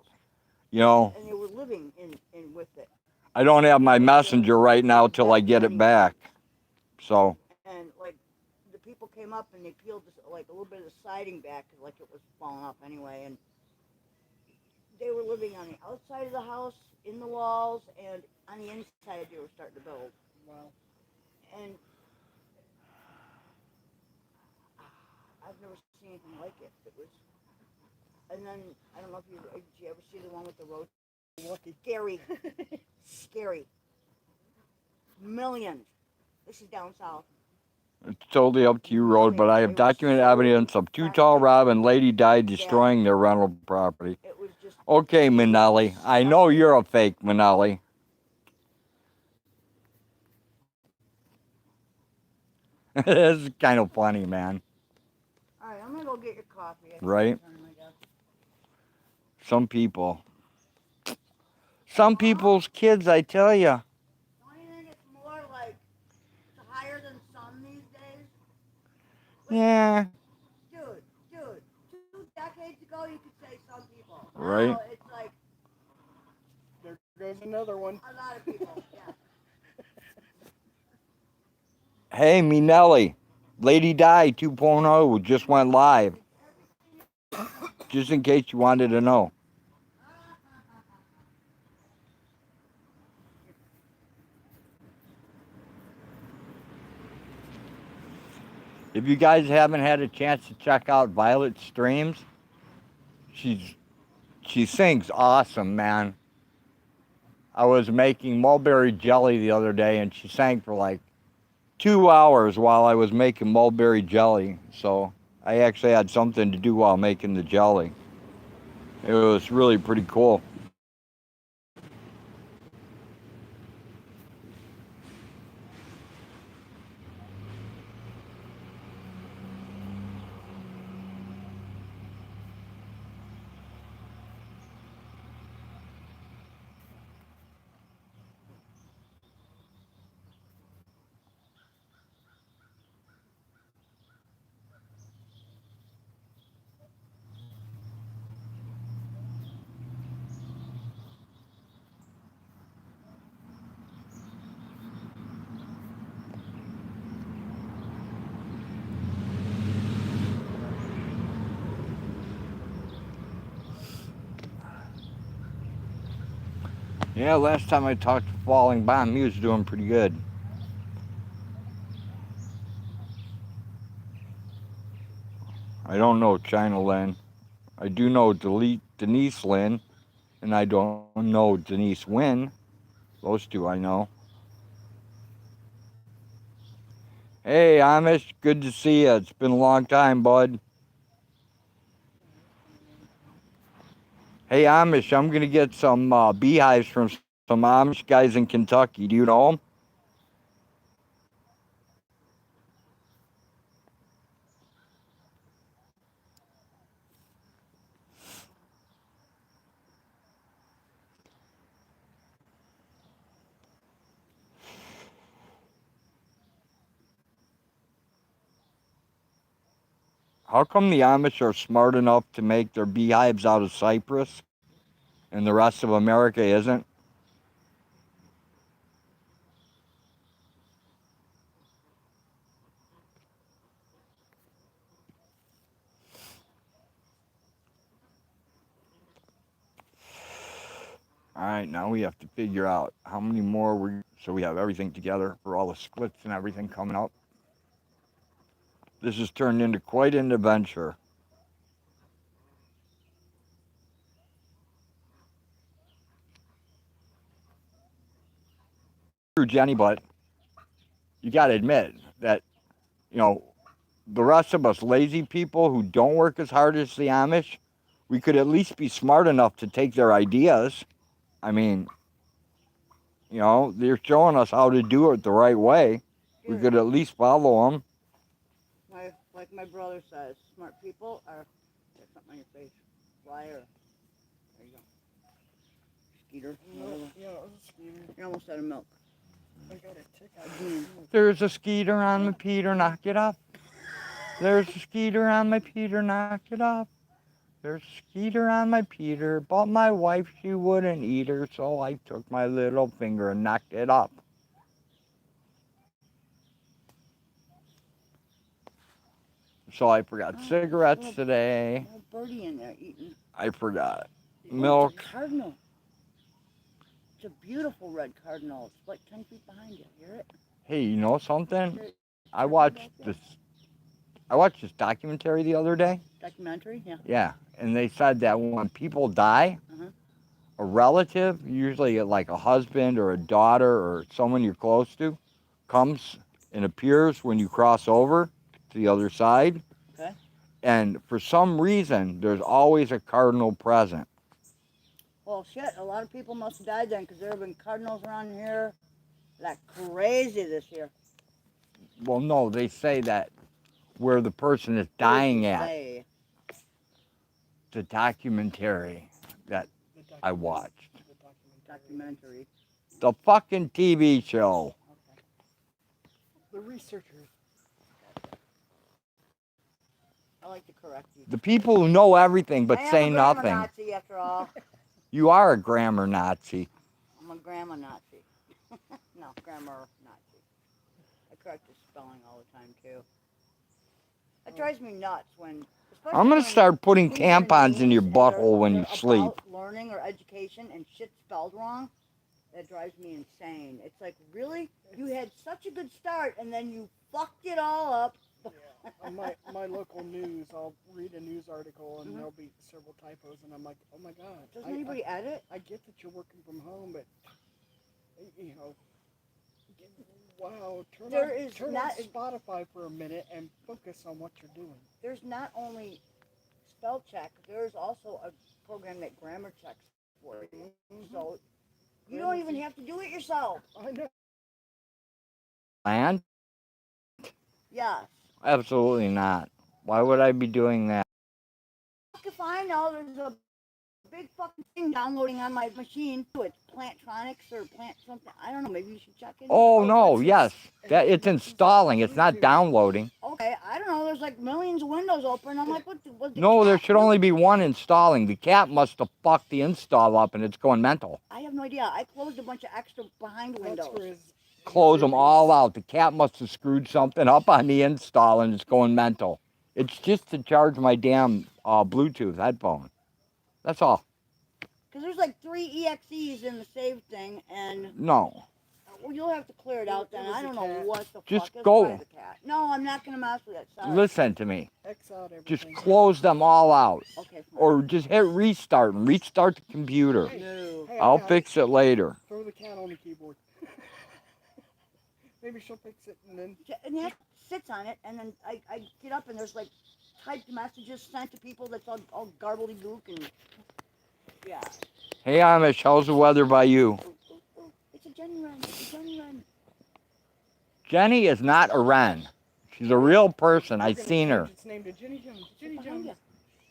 you know. and they were living in with it. I don't have my messenger right now till I get it back. So, And like the people came up and they peeled this, like a little bit of the siding back, like it was falling off anyway, and they were living on the outside of the house, in the walls, and on the inside they were starting to build. Wow. And I've never seen anything like it. It was, and then I don't know if did you ever see the one with the road? Lucky. Scary, scary. Millions. This is down south. it's totally up to you, Road, but I have documented evidence of two tall Rob and Lady Di destroying their rental property. It was just. Okay, Manelli. I know you're a fake, Manelli. This is kind of funny, man. All right, I'm gonna go get your coffee. Right? Some people. Some people's kids, I tell you. Don't you think it's more like higher than sun these days? Yeah. Dude, 2 decades ago you could say some people. Right. Now it's like There goes another one. a lot of people. Yeah. Hey, Minelli. Lady Di 2.0 just went live. Just in case you wanted to know. If you guys haven't had a chance to check out Violet's streams, she sings awesome, man. I was making mulberry jelly the other day, and she sang for like 2 hours while I was making mulberry jelly. So I actually had something to do while making the jelly. It was really pretty cool. Yeah, last time I talked to Falling Bomb, he was doing pretty good. I don't know China Lynn. I do know Denise Lynn, and I don't know Denise Wynn. Those two I know. Hey, Amish, good to see you. It's been a long time, bud. Hey, Amish, I'm going to get some beehives from some Amish guys in Kentucky. Do you know them? How come the Amish are smart enough to make their beehives out of cypress and the rest of America isn't? All right, now we have to figure out how many more so we have everything together for all the splits and everything coming up. This has turned into quite an adventure. True, Jenny, but you got to admit that, you know, the rest of us lazy people who don't work as hard as the Amish, we could at least be smart enough to take their ideas. I mean, You know, they're showing us how to do it the right way. We Good. could at least follow them. Like my brother says, smart people are. There's something on your face. Liar. There you go. Skeeter. Whatever. Yeah, it was a skeeter. You're almost out of milk. I got a tick out Again. There's a skeeter on my Peter, knock it up. There's a skeeter on my Peter, knock it up. There's a skeeter on my Peter, but my wife, she wouldn't eat her, so I took my little finger and knocked it up. So I forgot Oh, cigarettes little- today. Little birdie in there eating. I forgot Oh, milk. it's a cardinal. It's a beautiful red cardinal. It's like 10 feet behind you. Hear it? Hey, you know something? Hear it I chirping watched back there? this. I watched this documentary the other day. Documentary? Yeah. Yeah, and they said that when people die, Uh-huh. a relative, usually like a husband or a daughter or someone you're close to, comes and appears when you cross over to the other side. Okay. And for some reason, there's always a cardinal present. Well, shit, a lot of people must have died then because there have been cardinals around here like crazy this year. Well, no, they say that where the person is dying at, Say. the documentary that The I documentary. watched. The Documentary. The fucking TV show. Okay. The researchers. I like to correct you. The people who know everything but I am say a grammar nothing. Nazi after all. You are a grammar Nazi. I'm a grammar Nazi. No, grammar Nazi. I correct the spelling all the time too. It drives me nuts when. especially I'm gonna when start putting things are tampons in your names and they're- butthole when you they're sleep. about learning or education and shit's spelled wrong. That drives me insane. It's like, really? You had such a good start and then you fucked it all up. Yeah. On my local news, I'll read a news article and Mhm. there'll be several typos, and I'm like, oh my god. Doesn't anybody edit? I get that you're working from home, but you know, wow, turn There on is turn not- on Spotify for a minute and focus on what you're doing. There's not only spell check, there's also a program that grammar checks for you. Mhm. So you don't even have to do it yourself. I know. And Yes. absolutely not. Why would I be doing that? If I know there's a big fucking thing downloading on my machine, it's Plantronics or Plant something. I don't know. Maybe you should check it. Oh Oh, no, that's yes. it. That it's installing. It's not YouTube. downloading. Okay, I don't know. There's like millions of windows open. I'm like, what the No, there cat should do? only be one installing. The cat must have fucked the install up and it's going mental. I have no idea. I closed a bunch of extra behind windows. That's where his Close them all out. The cat must have screwed something up on the install and it's going mental. It's just to charge my damn Bluetooth headphone. That's all. Because there's like 3 EXEs in the save thing, and No. well, you'll have to clear it out then. It was I a don't know cat. what the Just fuck. It's go. probably the cat. No, I'm not gonna mess with it. Sorry. Listen to me. X out Just everything. close them all out. Okay. Fine. Or just hit restart and restart the computer. No. Hey, I'll I got it. fix it later. Throw the cat on the keyboard. Maybe she'll fix it and then. And that sits on it, and then I get up and there's like typed messages sent to people that's all garbledy-gook and yeah. Hey Amish, how's the weather by you? Oh, it's a Jenny Wren. It's a Jenny Wren. Jenny is not a wren. She's a real person. We're I've gonna seen her. change its name to Jenny Jones. Jenny Behind Jones.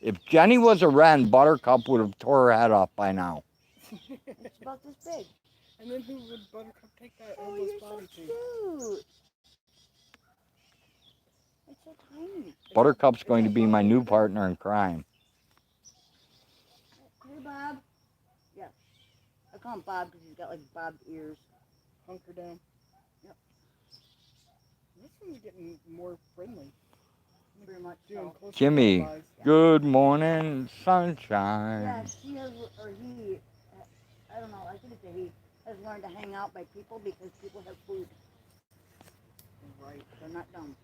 If Jenny was a wren, Buttercup would have tore her head off by now. It's about this big. And then who would Buttercup take that Oh, endless you're so body to? cute. It's so tiny. Buttercup's going to be my new partner in crime. Hey, Bob. Yeah. I call him Bob because he's got like bobbed ears. Hunker down. Yep. This one's getting more friendly. Pretty much Doing so. close to Jimmy, eyes. good morning, Yeah, sunshine. she has, or he, I don't know, I think it's a he, has learned to hang out by people because people have food. Right, They're not dumb.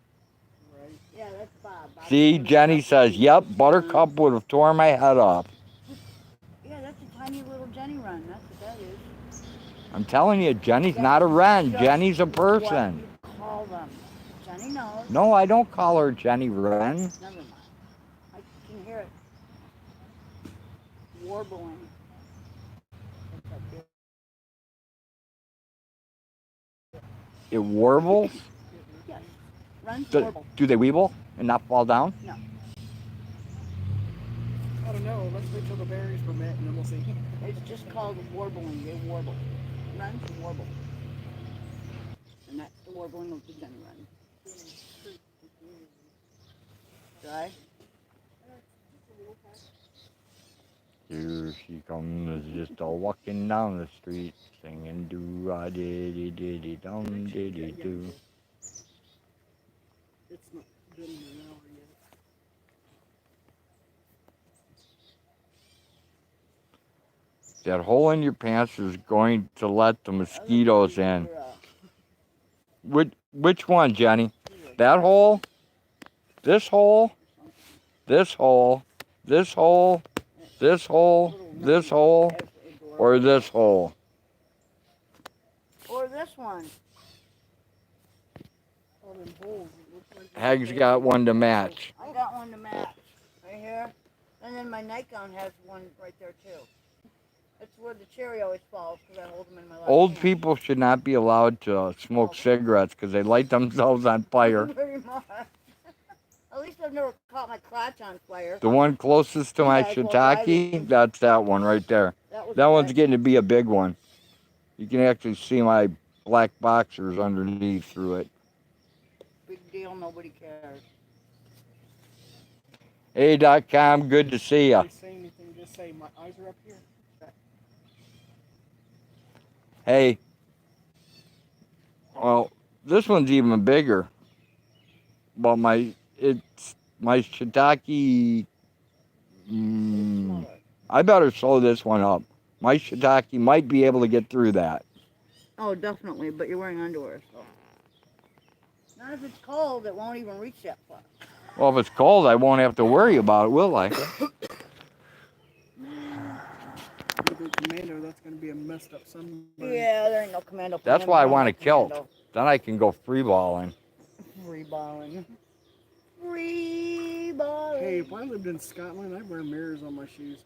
right. Yeah, that's Bob. Bob's See, one of Jenny the says, best yep, people. Buttercup would have tore my head off. Yeah, that's a tiny little Jenny Wren. That's what that is. I'm telling you, Jenny's That's not a wren. just Jenny's a what person. you call them. Jenny knows. No, I don't call her Jenny Wren. Never mind. I can hear it warbling. It warbles? Yes. Runs, Do, warble. do they weeble and not fall down? No. I don't know. Let's wait till the berries permit and then we'll see. It's just called warbling. They warble. Runs and warble. And that's the warbling of the Jenny Wren. Dry? Here she comes, just a walking down the street, singing do-a-diddy-diddy-dum diddy-do. It's not been an hour yet. That hole in your pants is going to let the mosquitoes in. Which one, Jenny? That hole? This hole? This hole? This hole? This hole? This hole? Or this hole? Or this one. All them holes, it looks like Hag's got one to match. I got one to match. Right here. And then my nightgown has one right there too. That's where the cherry always falls because I hold them in my left Old hand. people should not be allowed to smoke cigarettes because they light themselves on fire. Pretty much. At least I've never caught my crotch on fire. The one closest to my Yeah, well, I shiitake, didn't- that's that one right there. was That one's good. getting to be a big one. You can actually see my black boxers underneath through it. Big deal, nobody cares. Hey.com, good to see ya. If they say anything, just say my eyes are up here. Hey. Well, this one's even bigger. But my shiitake. I better sew this one up. My shiitake might be able to get through that. Oh, definitely, but you're wearing underwear, so. Not if it's cold, it won't even reach that far. Well, if it's cold, I won't have to worry about it, will I? With the commando, that's going to be a messed up sunburn. Yeah, there ain't no commando. for That's him. why I don't want like a kilt. commando. Then I can go free balling. Free balling. Free balling. Hey, if I lived in Scotland, I'd wear mirrors on my shoes.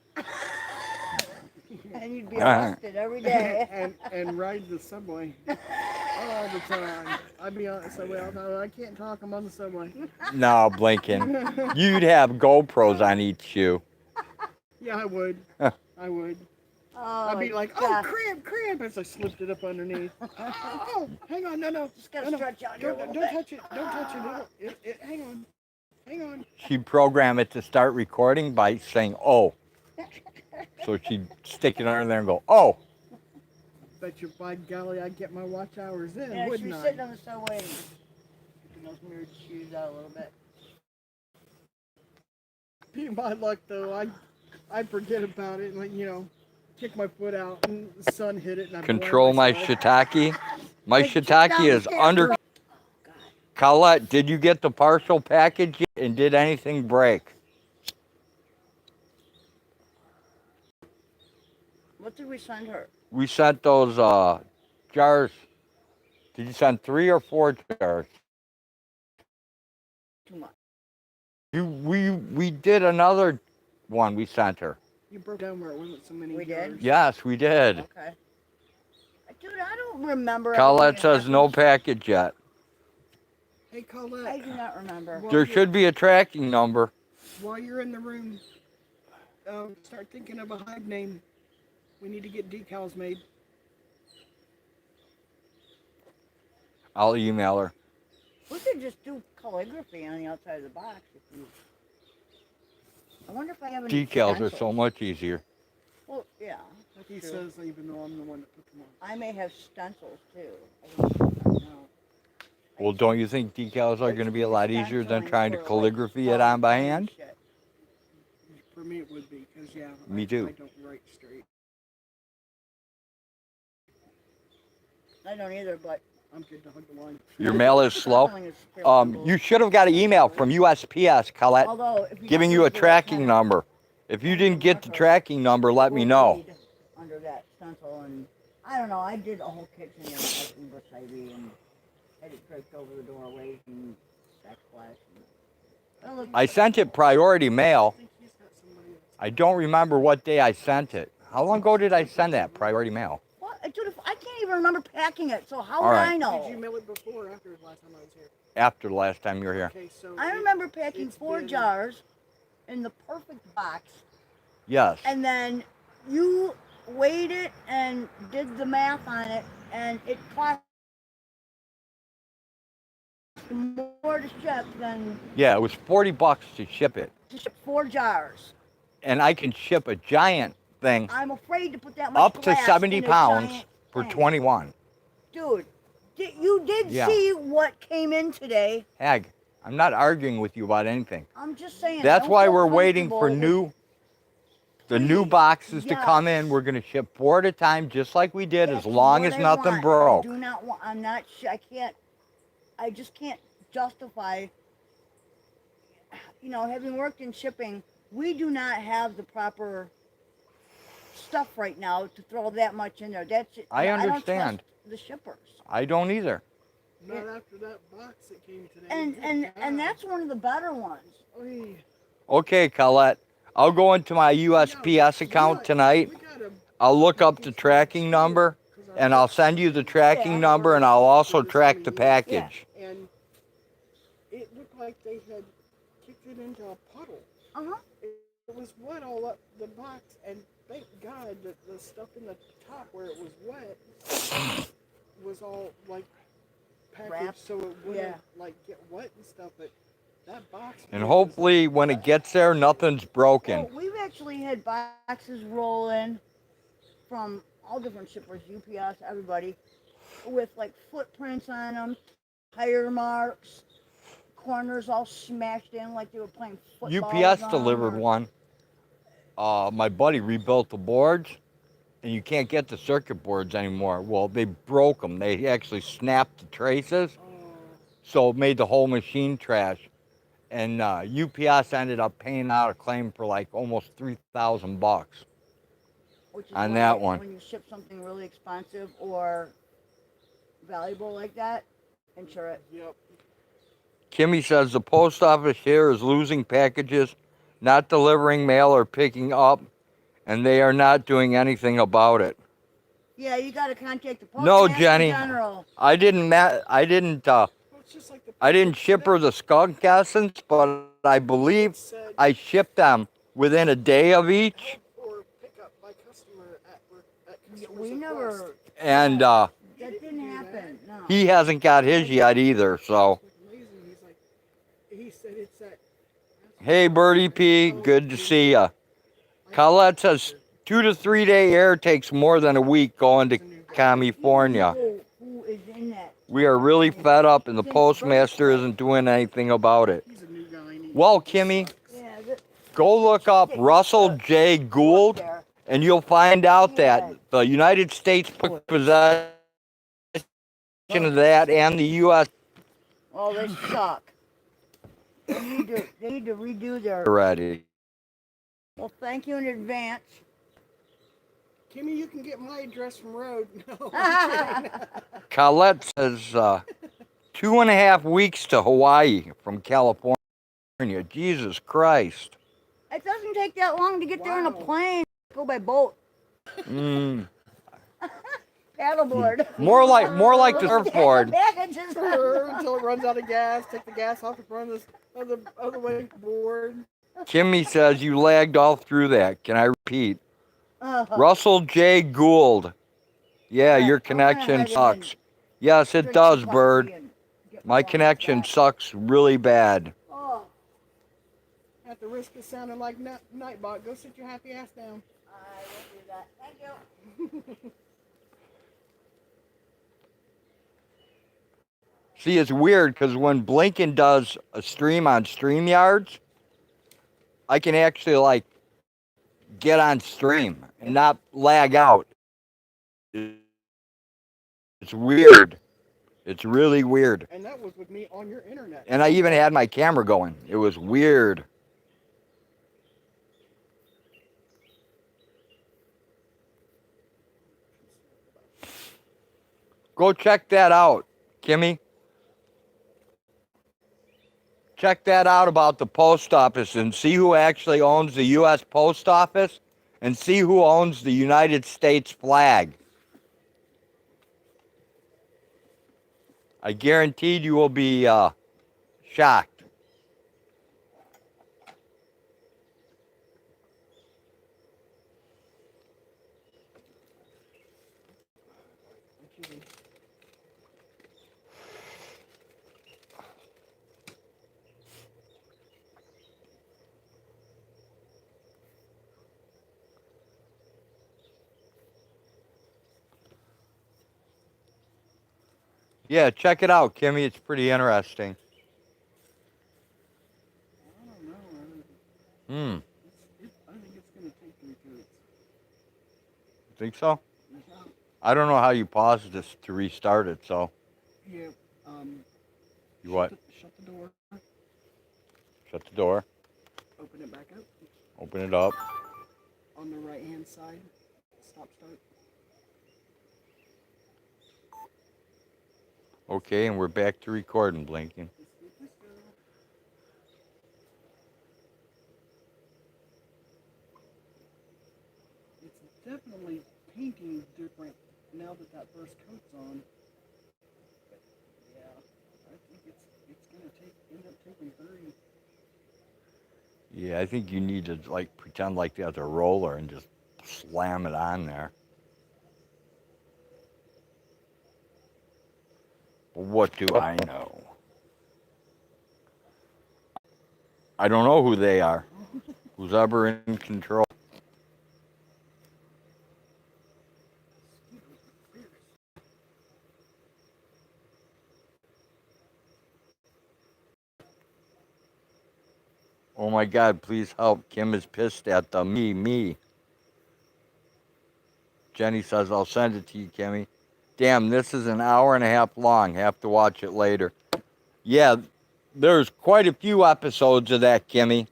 And you'd be arrested every day. and ride the subway all the time. I'd be on the subway all the time. I can't talk, I'm on the subway. No, Blinken. You'd have GoPros on each shoe. Yeah, I would. I would. Oh, I'd be like, yeah. oh, cramp, as I slipped it up underneath. Oh, hang on, no. Just gotta no, stretch out here a Don't little bit. touch it. Don't touch it. Hang on. She'd program it to start recording by saying, oh. So she'd stick it under there and go, oh. Bet you by golly I'd get my watch hours in, Yeah, she wouldn't was I? sitting on the subway and taking those mirrored shoes out a little bit. Be my luck though, I'd forget about it and kick my foot out and the sun hit it and I'd Control my myself. shiitake. My Hey, shiitake sit is down, under. God. Colette, did you get the partial package yet? And did anything break? What did we send her? We sent those jars. Did you send 3 or 4 jars? Too much. We did another one we sent her. You broke down where it wasn't so many We jars. did? Yes, we did. Okay. Dude, I don't remember. Colette everything that says no happened. package yet. Hey I Colette, do not remember. Well, There should be a tracking number. while you're in the room, start thinking of a hive name. We need to get decals made. I'll email her. We could just do calligraphy on the outside of the box. I wonder if I have any Decals are stencils. so much easier. Well, yeah. That's He true. says, even though I'm the one that put them on. I may have stencils too. I don't know. Well, don't you think decals are going to be a lot easier than Stenciling trying to for, like, calligraphy it on by font and hand? shit. For me, it would be, because, yeah, Me I too. don't write straight. I don't either, but I'm good to hug the line. Your mail is slow. stenciling is fairly simple. You should have got an email from USPS, Colette, Although, if giving got you a those tracking kind number. If you didn't get the tracking number, let me know. of under that stencil, and I don't know. I did a whole kitchen and like English ivy and had it draped over the doorways and backsplash. And, I sent it priority mail. I think he's got somebody else. I don't remember what day I sent it. How long ago did I send that priority mail? What? Dude, if I can't even remember packing it, so how All would right. I know? Did you mail it before or after the last time I was here? After the last time you were here. Okay, so I remember packing it's 4 been- jars in the perfect box, Yes. and then you weighed it and did the math on it, and it cost more to ship than Yeah, it was $40 to ship it. to ship 4 jars. And I can ship a giant thing I'm afraid to put that much up to glass 70 in a pounds giant for thing. 21. Dude, you did Yeah. see what came in today. Hag, I'm not arguing with you about anything. I'm just saying. That's don't why feel we're waiting for comfortable the new Please, boxes to come yes. in. We're going to ship 4 at a time, just like we did, That's as long what as I nothing want. broke. I do not want. I'm not. I can't. I just can't justify. Having worked in shipping, we do not have the proper stuff right now to throw that much in there. That's. I don't understand. trust the shippers. I don't either. Not after that box that came today. And that's one of the better ones. Oy. Okay, Colette, I'll go into my USPS account tonight. We gotta I'll look up the tracking number, and I'll send you the tracking Yeah. number, and I'll also track the package. And it looked like they had kicked it into a puddle. Uh-huh. It was wet all up the box, and thank God that the stuff in the top where it was wet was all like packaged Wrapped. so it wouldn't Yeah. like get wet and stuff. But that box. And was- hopefully, when it gets there, nothing's broken. Well, we've actually had boxes roll in from all different shippers, UPS, everybody, with like footprints on them, tire marks, corners all smashed in like they were playing football. UPS with delivered them, one. My buddy rebuilt the boards, and you can't get the circuit boards anymore. Well, they broke them. They actually snapped the traces, so it made the whole machine trash. And UPS ended up paying out a claim for like almost $3,000. which is on why that one. When you ship something really expensive or valuable like that, insure it. Yep. Kimmy says the post office here is losing packages, not delivering mail or picking up, and they are not doing anything about it. Yeah, you got to contact the No, postmaster Jenny. general. I didn't Well, it's just like the I didn't ship her the skunk essence, but I believe said I shipped them within a day of each. help or pick up by customer at customer's We request. never. And That didn't happen. No. he hasn't got his yet either, so. Amazing. He's like, he said it's at. Hey, Birdie P, good to see ya. Colette says 2 to 3 day air takes more than a week going to California. Who is in that? We are really fed up and the postmaster isn't doing anything about it. He's a new guy. And he- Well, Kimmy, Yeah, go look up Russell J. Gould and you'll find out that the United States took possession of that and the U.S. Oh, they suck. They need to redo their. already. Well, thank you in advance. Kimmy, you can get my address from Road. No. Colette says 2.5 weeks to Hawaii from California. Jesus Christ. It doesn't take that long to get there on a Wow. plane. Go by boat, Mm. paddleboard. More like the surfboard. Packages. Until it runs out of gas. Take the gas off in front of this other way board. Kimmy says you lagged all through that. Can I repeat? Uh-huh. Russell J. Gould. Yeah, your connection sucks. Yes, it does, Bird. My connection sucks really bad. Oh, At the risk of sounding like Nightbot, go sit your happy ass down. I will do that. Thank you. See, it's weird because when Blinken does a stream on StreamYards, I can actually like get on stream and not lag out. It's weird. It's really weird. And that was with me on your internet. And I even had my camera going. It was weird. Go check that out, Kimmy. Check that out about the post office and see who actually owns the U.S. Post Office and see who owns the United States flag. I guaranteed you will be shocked. Actually, Yeah, check it out, Kimmy. It's pretty interesting. I don't know. Hmm. I think it's gonna take 3 coats. Think so? Yeah. I don't know how you paused this to restart it, so Yeah. Um. you what? Shut the door. Shut the door. Open it back up. Open it up. On the right hand side. Stop start. Okay, and we're back to recording, blinking. Let's go. It's definitely painting different now that that first coat's on. But yeah, I think it's gonna end up taking 30. Yeah, I think you need to like pretend like that's a roller and just slam it on there. But what do I know? I don't know who they are. Who's ever in control. Oh my God, please help. Kim is pissed at the me. Jenny says, I'll send it to you, Kimmy. Damn, this is an hour and a half long. Have to watch it later. Yeah, there's quite a few episodes of that, Kimmy.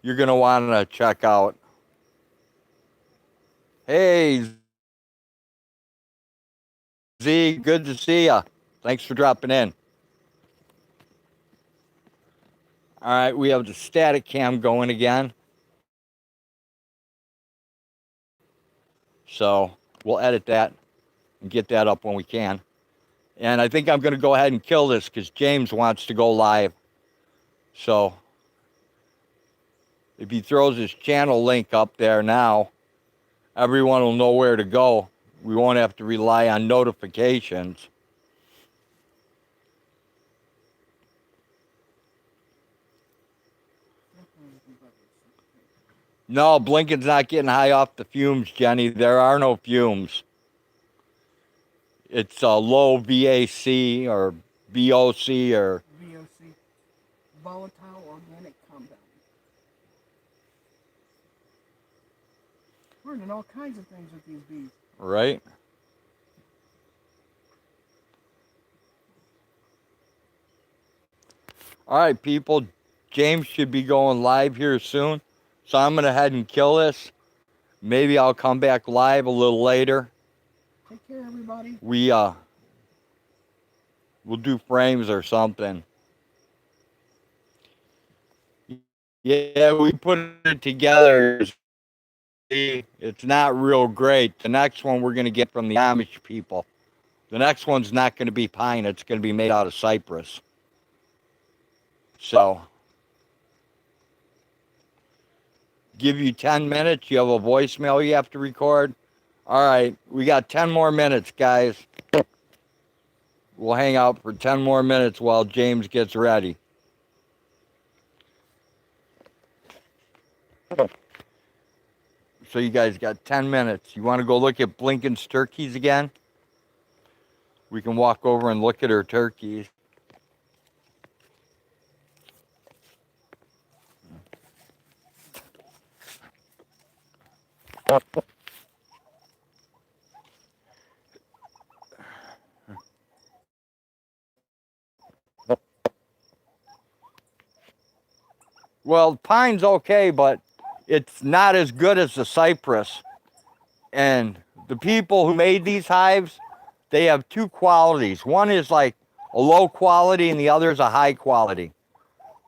You're going to want to check out. Hey, Z, good to see ya. Thanks for dropping in. All right, we have the static cam going again. So we'll edit that and get that up when we can. And I think I'm going to go ahead and kill this because James wants to go live. So if he throws his channel link up there now, everyone will know where to go. We won't have to rely on notifications. No, Blinken's not getting high off the fumes, Jenny. There are no fumes. It's a low VAC or VOC or... VOC, volatile organic compound. We're learning all kinds of things with these bees. Right? All right, people. James should be going live here soon. So I'm going to head and kill this. Maybe I'll come back live a little later. Take care, everybody. We'll do frames or something. Yeah, we put it together. It's not real great. The next one we're going to get from the Amish people. The next one's not going to be pine. It's going to be made out of cypress. So, give you 10 minutes. You have a voicemail you have to record. All right, we got 10 more minutes, guys. We'll hang out for 10 more minutes while James gets ready. So you guys got 10 minutes. You want to go look at Blinken's turkeys again? We can walk over and look at her turkeys. Well, pine's okay, but it's not as good as the cypress. And the people who made these hives, they have two qualities. One is like a low quality and the other is a high quality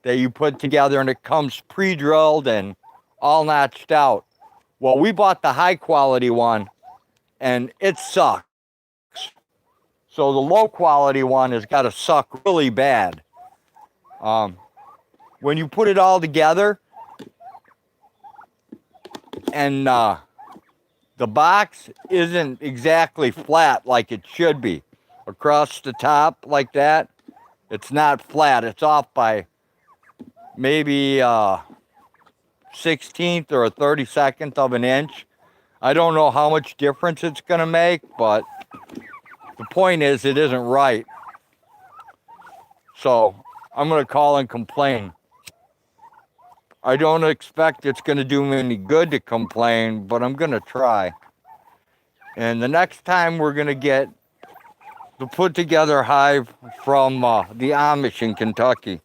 that you put together and it comes pre-drilled and all notched out. Well, we bought the high quality one and it sucks. So the low quality one has got to suck really bad. When you put it all together and the box isn't exactly flat like it should be across the top like that, it's not flat. It's off by maybe 16th or a 32nd of an inch. I don't know how much difference it's going to make, but the point is it isn't right. So I'm going to call and complain. I don't expect it's going to do me any good to complain, but I'm going to try. And the next time we're going to get the put together hive from the Amish in Kentucky.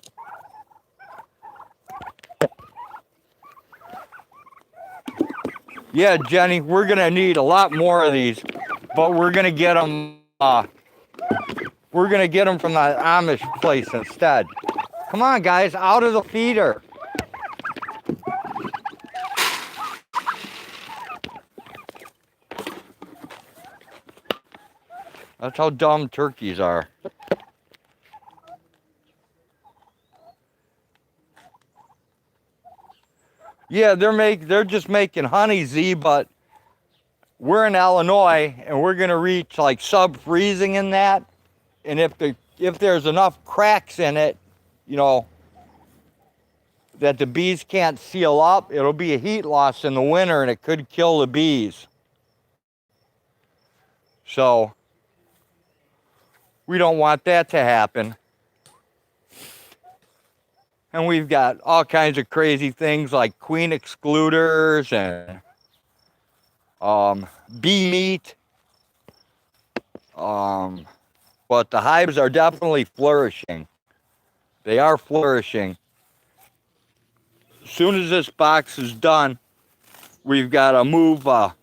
Yeah, Jenny, we're going to need a lot more of these, but we're going to get them we're going to get them from the Amish place instead. Come on, guys, out of the feeder. That's how dumb turkeys are. Yeah, they're just making honey, Z, but we're in Illinois and we're gonna reach like sub-freezing in that. And if there's enough cracks in it, you know, that the bees can't seal up, it'll be a heat loss in the winter and it could kill the bees. So we don't want that to happen. And we've got all kinds of crazy things like queen excluders and bee meat. But the hives are definitely flourishing. They are flourishing. As soon as this box is done, we've got to move the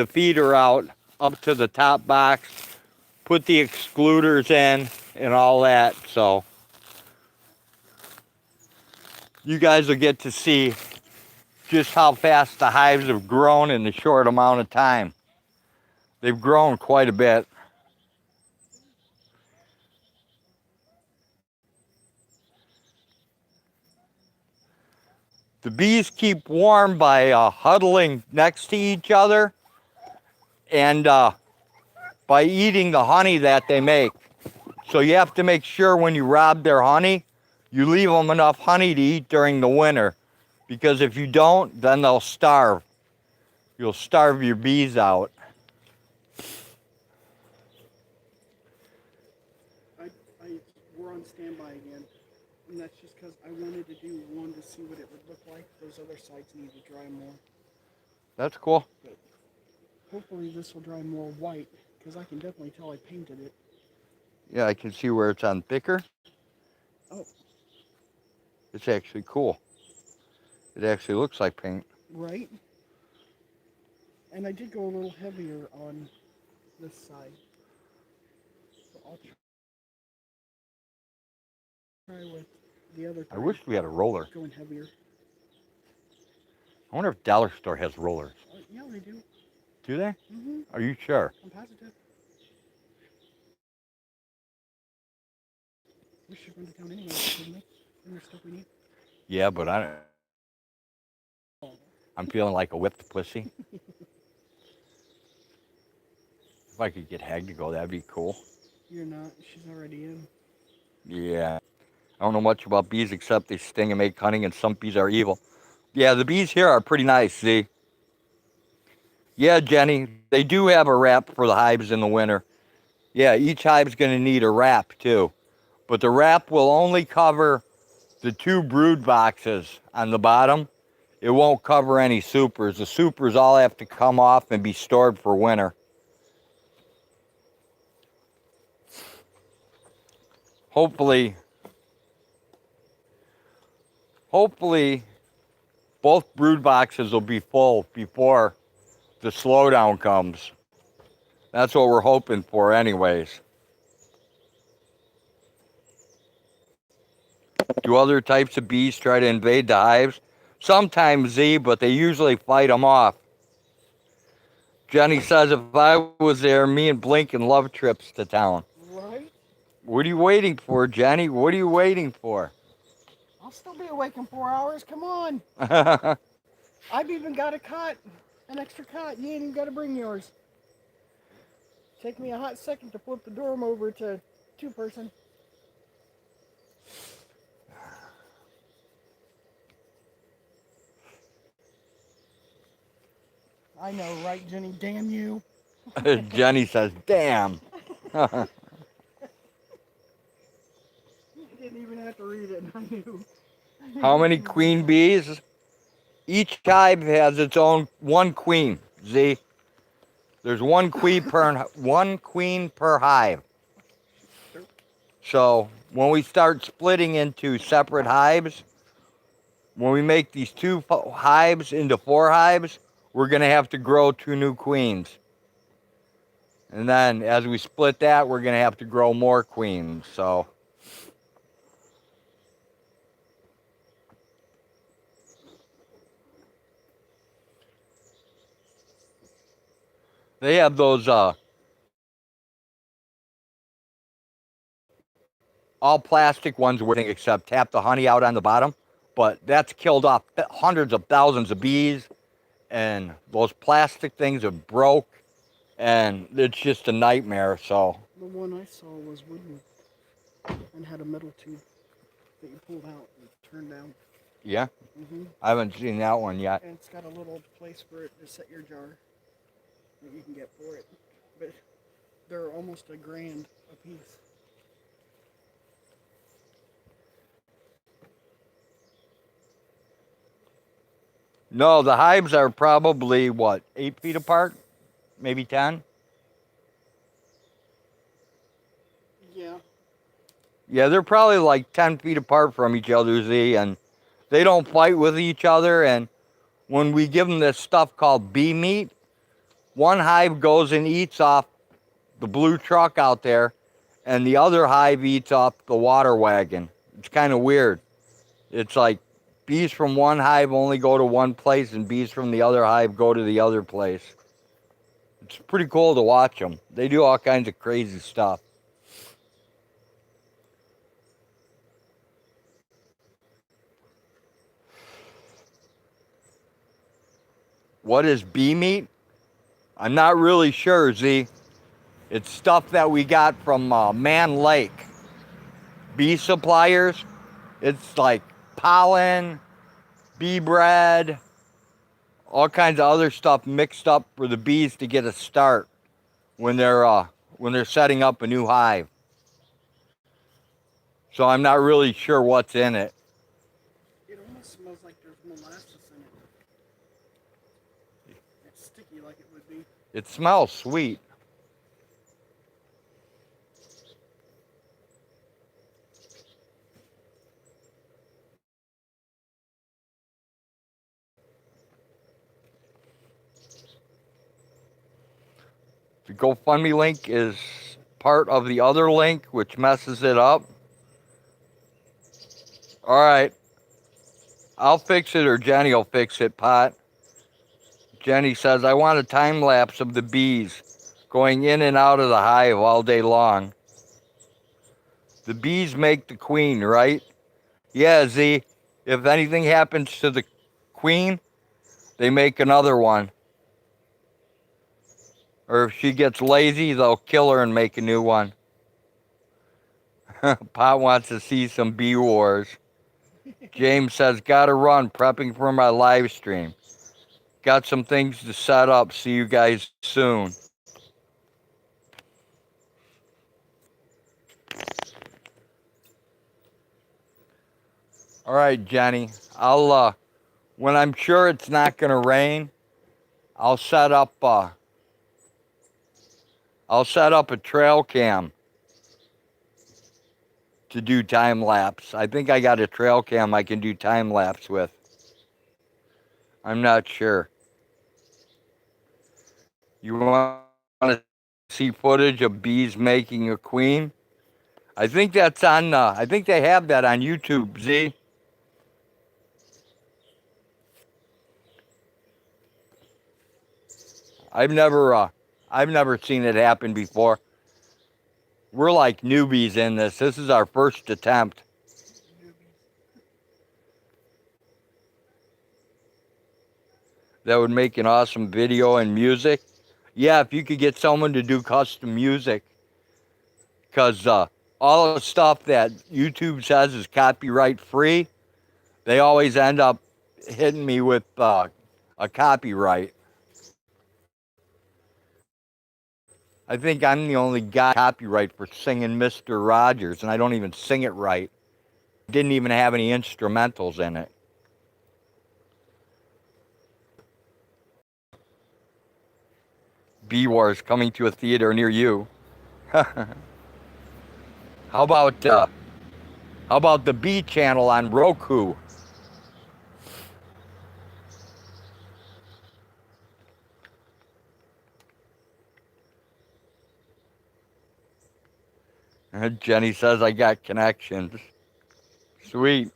feeder out up to the top box, put the excluders in and all that. So you guys will get to see just how fast the hives have grown in a short amount of time. They've grown quite a bit. The bees keep warm by huddling next to each other and by eating the honey that they make. So you have to make sure when you rob their honey, you leave them enough honey to eat during the winter. Because if you don't, then they'll starve. You'll starve your bees out. We're on standby again. And that's just because I wanted to do one to see what it would look like. Those other sides need to dry more. That's cool. But hopefully this will dry more white, because I can definitely tell I painted it. Yeah, I can see where it's on thicker. Oh. It's actually cool. It actually looks like paint. Right? And I did go a little heavier on this side. So I'll try with the other I wish we had a roller. going heavier. I wonder if Dollar Store has rollers. Yeah, they do. Do they? Mm-hmm. Are you sure? I'm positive. We should run to town anyway, shouldn't we? And there's stuff we need. Yeah, but I'm feeling like a whipped pussy. If I could get Hag to go, that'd be cool. You're not. She's already in. Yeah. I don't know much about bees except they sting and make honey, and some bees are evil. Yeah, the bees here are pretty nice, see? Yeah, Jenny, they do have a wrap for the hives in the winter. Yeah, each hive's going to need a wrap, too. But the wrap will only cover the 2 brood boxes on the bottom. It won't cover any supers. The supers all have to come off and be stored for winter. Hopefully, both brood boxes will be full before the slowdown comes. That's what we're hoping for anyways. Do other types of bees try to invade the hives? Sometimes, Z, but they usually fight them off. Jenny says if I was there, me and Blinken love trips to town. Right? What are you waiting for, Jenny? What are you waiting for? I'll still be awake in 4 hours. Come on. I've even got a cot, an extra cot. You ain't even got to bring yours. Take me a hot second to flip the dorm over to 2-person. I know, right, Jenny? Damn you. Jenny says, damn. You didn't even have to read it. I knew. How many queen bees? Each hive has its own one queen, Z. There's one queen per hive. So when we start splitting into separate hives, when we make these 2 hives into 4 hives, we're going to have to grow 2 new queens. And then as we split that, we're going to have to grow more queens. So they have those all plastic ones where they except tap the honey out on the bottom. But that's killed off hundreds of thousands of bees. And those plastic things are broke. And it's just a nightmare. So The one I saw was wooden and had a metal tube that you pulled out and turned down. yeah, Mm-hmm. I haven't seen that one yet. And it's got a little place for it to set your jar that you can get for it. But they're almost $1,000 a piece. No, the hives are probably, what, 8 feet apart? Maybe 10? Yeah. Yeah, they're probably like 10 feet apart from each other, Z, and they don't fight with each other. And when we give them this stuff called bee meat, one hive goes and eats off the blue truck out there, and the other hive eats off the water wagon. It's kind of weird. It's like bees from one hive only go to one place, and bees from the other hive go to the other place. It's pretty cool to watch them. They do all kinds of crazy stuff. What is bee meat? I'm not really sure, Z. It's stuff that we got from Man Lake. Bee suppliers. It's like pollen, bee bread, all kinds of other stuff mixed up for the bees to get a start when they're setting up a new hive. So I'm not really sure what's in it. It almost smells like there's molasses in it. It's sticky like it would be. It smells sweet. The GoFundMe link is part of the other link, which messes it up. All right. I'll fix it or Jenny will fix it, Pot. Jenny says, I want a time lapse of the bees going in and out of the hive all day long. The bees make the queen, right? Yeah, Z. If anything happens to the queen, they make another one. Or if she gets lazy, they'll kill her and make a new one. Pot wants to see some bee wars. James says, gotta run, prepping for my live stream. Got some things to set up. See you guys soon. All right, Jenny. I'll when I'm sure it's not gonna rain, I'll set up a trail cam to do time lapse. I think I got a trail cam I can do time lapse with. I'm not sure. You want to see footage of bees making a queen? I think that's on. I think they have that on YouTube. Z. I've never seen it happen before. We're like newbies in this. This is our first attempt. That would make an awesome video and music. Yeah, if you could get someone to do custom music. Because all the stuff that YouTube says is copyright free, they always end up hitting me with a copyright. I think I'm the only guy copyright for singing Mr. Rogers, and I don't even sing it right. Didn't even have any instrumentals in it. B-Wars coming to a theater near you. How about the B channel on Roku? Jenny says I got connections. Sweet.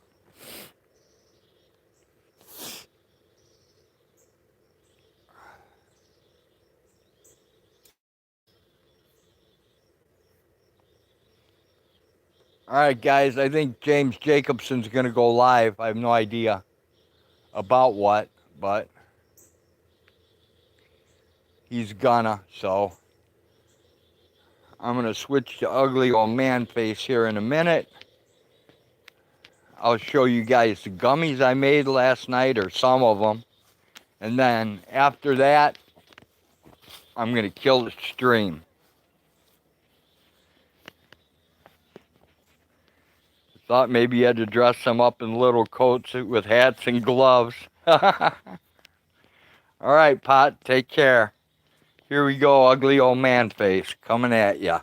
All right, guys, I think James Jacobson's going to go live. I have no idea about what, but he's gonna. So I'm going to switch to ugly old man face here in a minute. I'll show you guys the gummies I made last night, or some of them. And then after that, I'm going to kill the stream. Thought maybe you had to dress them up in little coats with hats and gloves. All right, Pot, take care. Here we go, ugly old man face coming at ya.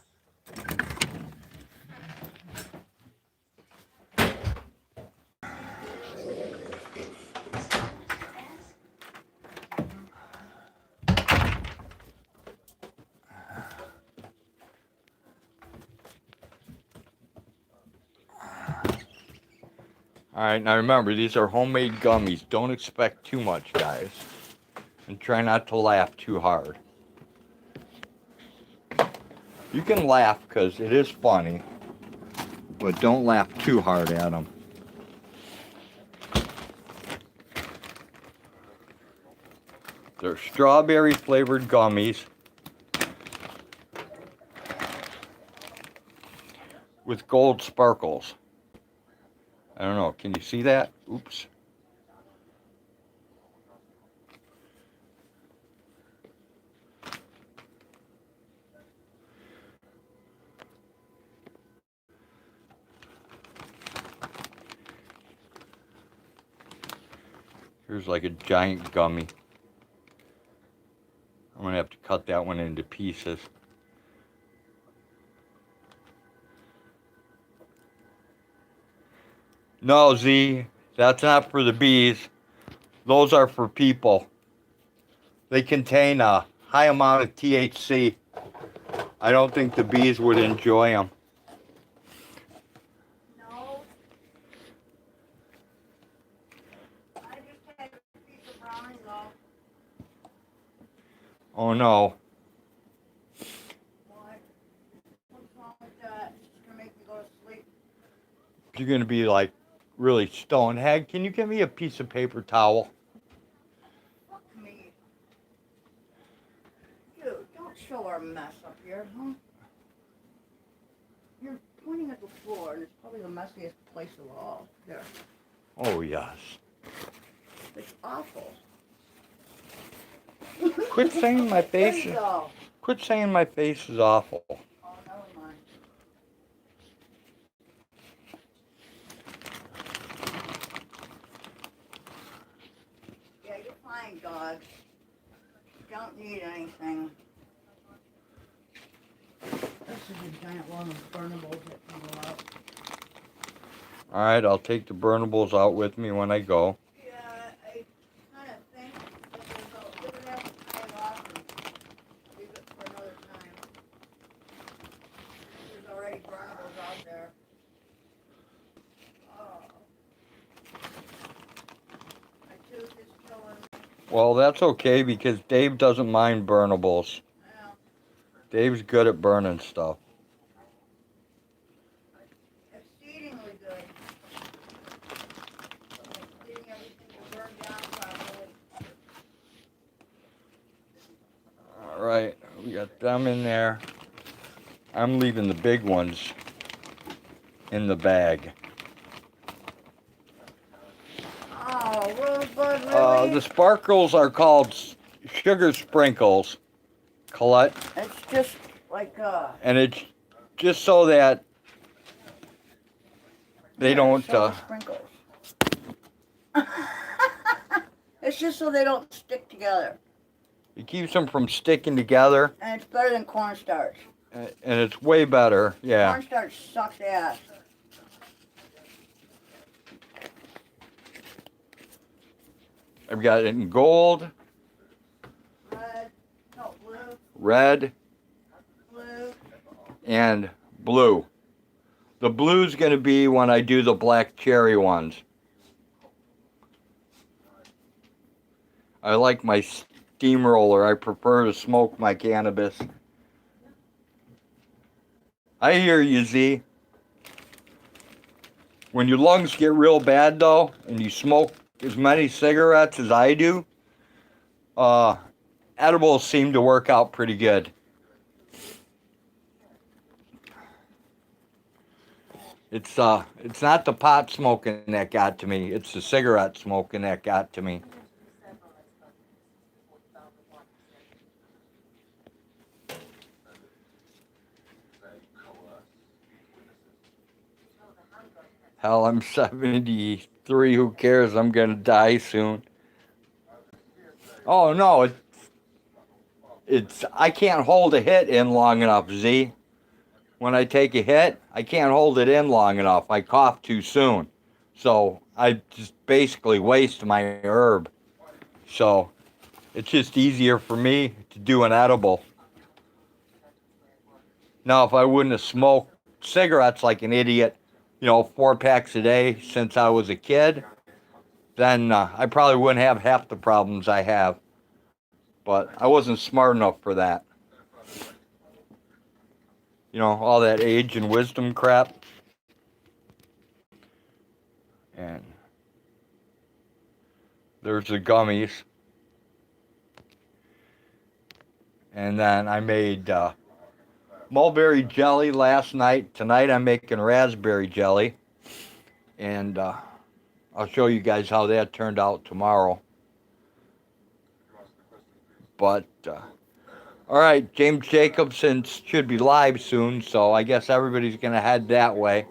All right, now remember, these are homemade gummies. Don't expect too much, guys. And try not to laugh too hard. You can laugh because it is funny, but don't laugh too hard at them. They're strawberry flavored gummies with gold sparkles. I don't know, can you see that? Oops. Here's like a giant gummy. I'm gonna have to cut that one into pieces. No, Z, that's not for the bees. Those are for people. They contain a high amount of THC. I don't think the bees would enjoy them. No. I just had a piece of brownie though. Oh no. What? What's wrong with that? It's gonna make me go to sleep. You're gonna be like really stoned. Hag, can you give me a piece of paper towel? Fuck me. Dude, don't show our mess up here, huh? You're pointing at the floor, and it's probably the messiest place of all. There. Oh yes. It's awful. Quit saying my There face. you go. Quit saying my face is awful. Oh, never mind. Yeah, you're fine, dog. You don't need anything. This is a giant one of burnables that can go out. All right, I'll take the burnables out with me when I go. Yeah, I kind of think that we're gonna have to tie it off and leave it for another time. There's already burnables out there. Oh. My tooth is killing me. Well, that's okay because Dave doesn't mind burnables. Well, Dave's good at burning stuff. exceedingly good. Getting everything to burn down properly. All right, we got them in there. I'm leaving the big ones in the bag. Oh, Rosebud, really? The sparkles are called sugar sprinkles, Colette, It's just like, and it's just so that they yeah, don't. soda sprinkles. It's just so they don't stick together. It keeps them from sticking together, And it's better than cornstarch. and it's way better. Yeah. Cornstarch sucks ass. I've got it in gold, Blue, red, blue. and blue. The blue's going to be when I do the black cherry ones. I like my steamroller. I prefer to smoke my cannabis. I hear you, Z. When your lungs get real bad, though, and you smoke as many cigarettes as I do, edibles seem to work out pretty good. It's not the pot smoking that got to me. It's the cigarette smoking that got to me. Hell, I'm 73. Who cares? I'm gonna die soon. Oh no, it's I can't hold a hit in long enough, Z. When I take a hit, I can't hold it in long enough. I cough too soon. So I just basically waste my herb. So it's just easier for me to do an edible. Now, if I wouldn't have smoked cigarettes like an idiot, 4 packs a day since I was a kid, then I probably wouldn't have half the problems I have. But I wasn't smart enough for that. All that age and wisdom crap. And there's the gummies. And then I made mulberry jelly last night. Tonight I'm making raspberry jelly. And I'll show you guys how that turned out tomorrow. But, all right, James Jacobson should be live soon, so I guess everybody's going to head that way.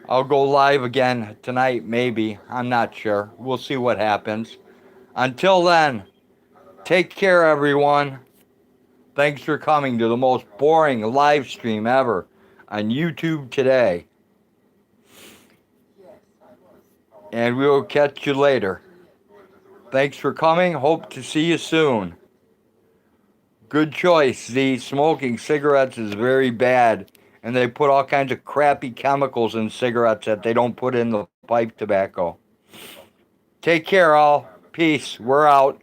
I'll go live again tonight, maybe. I'm not sure. We'll see what happens. Until then, take care, everyone. Thanks for coming to the most boring live stream ever on YouTube today. And we will catch you later. Thanks for coming. Hope to see you soon. Good choice. The smoking cigarettes is very bad. And they put all kinds of crappy chemicals in cigarettes that they don't put in the pipe tobacco. Take care, all. Peace. We're out.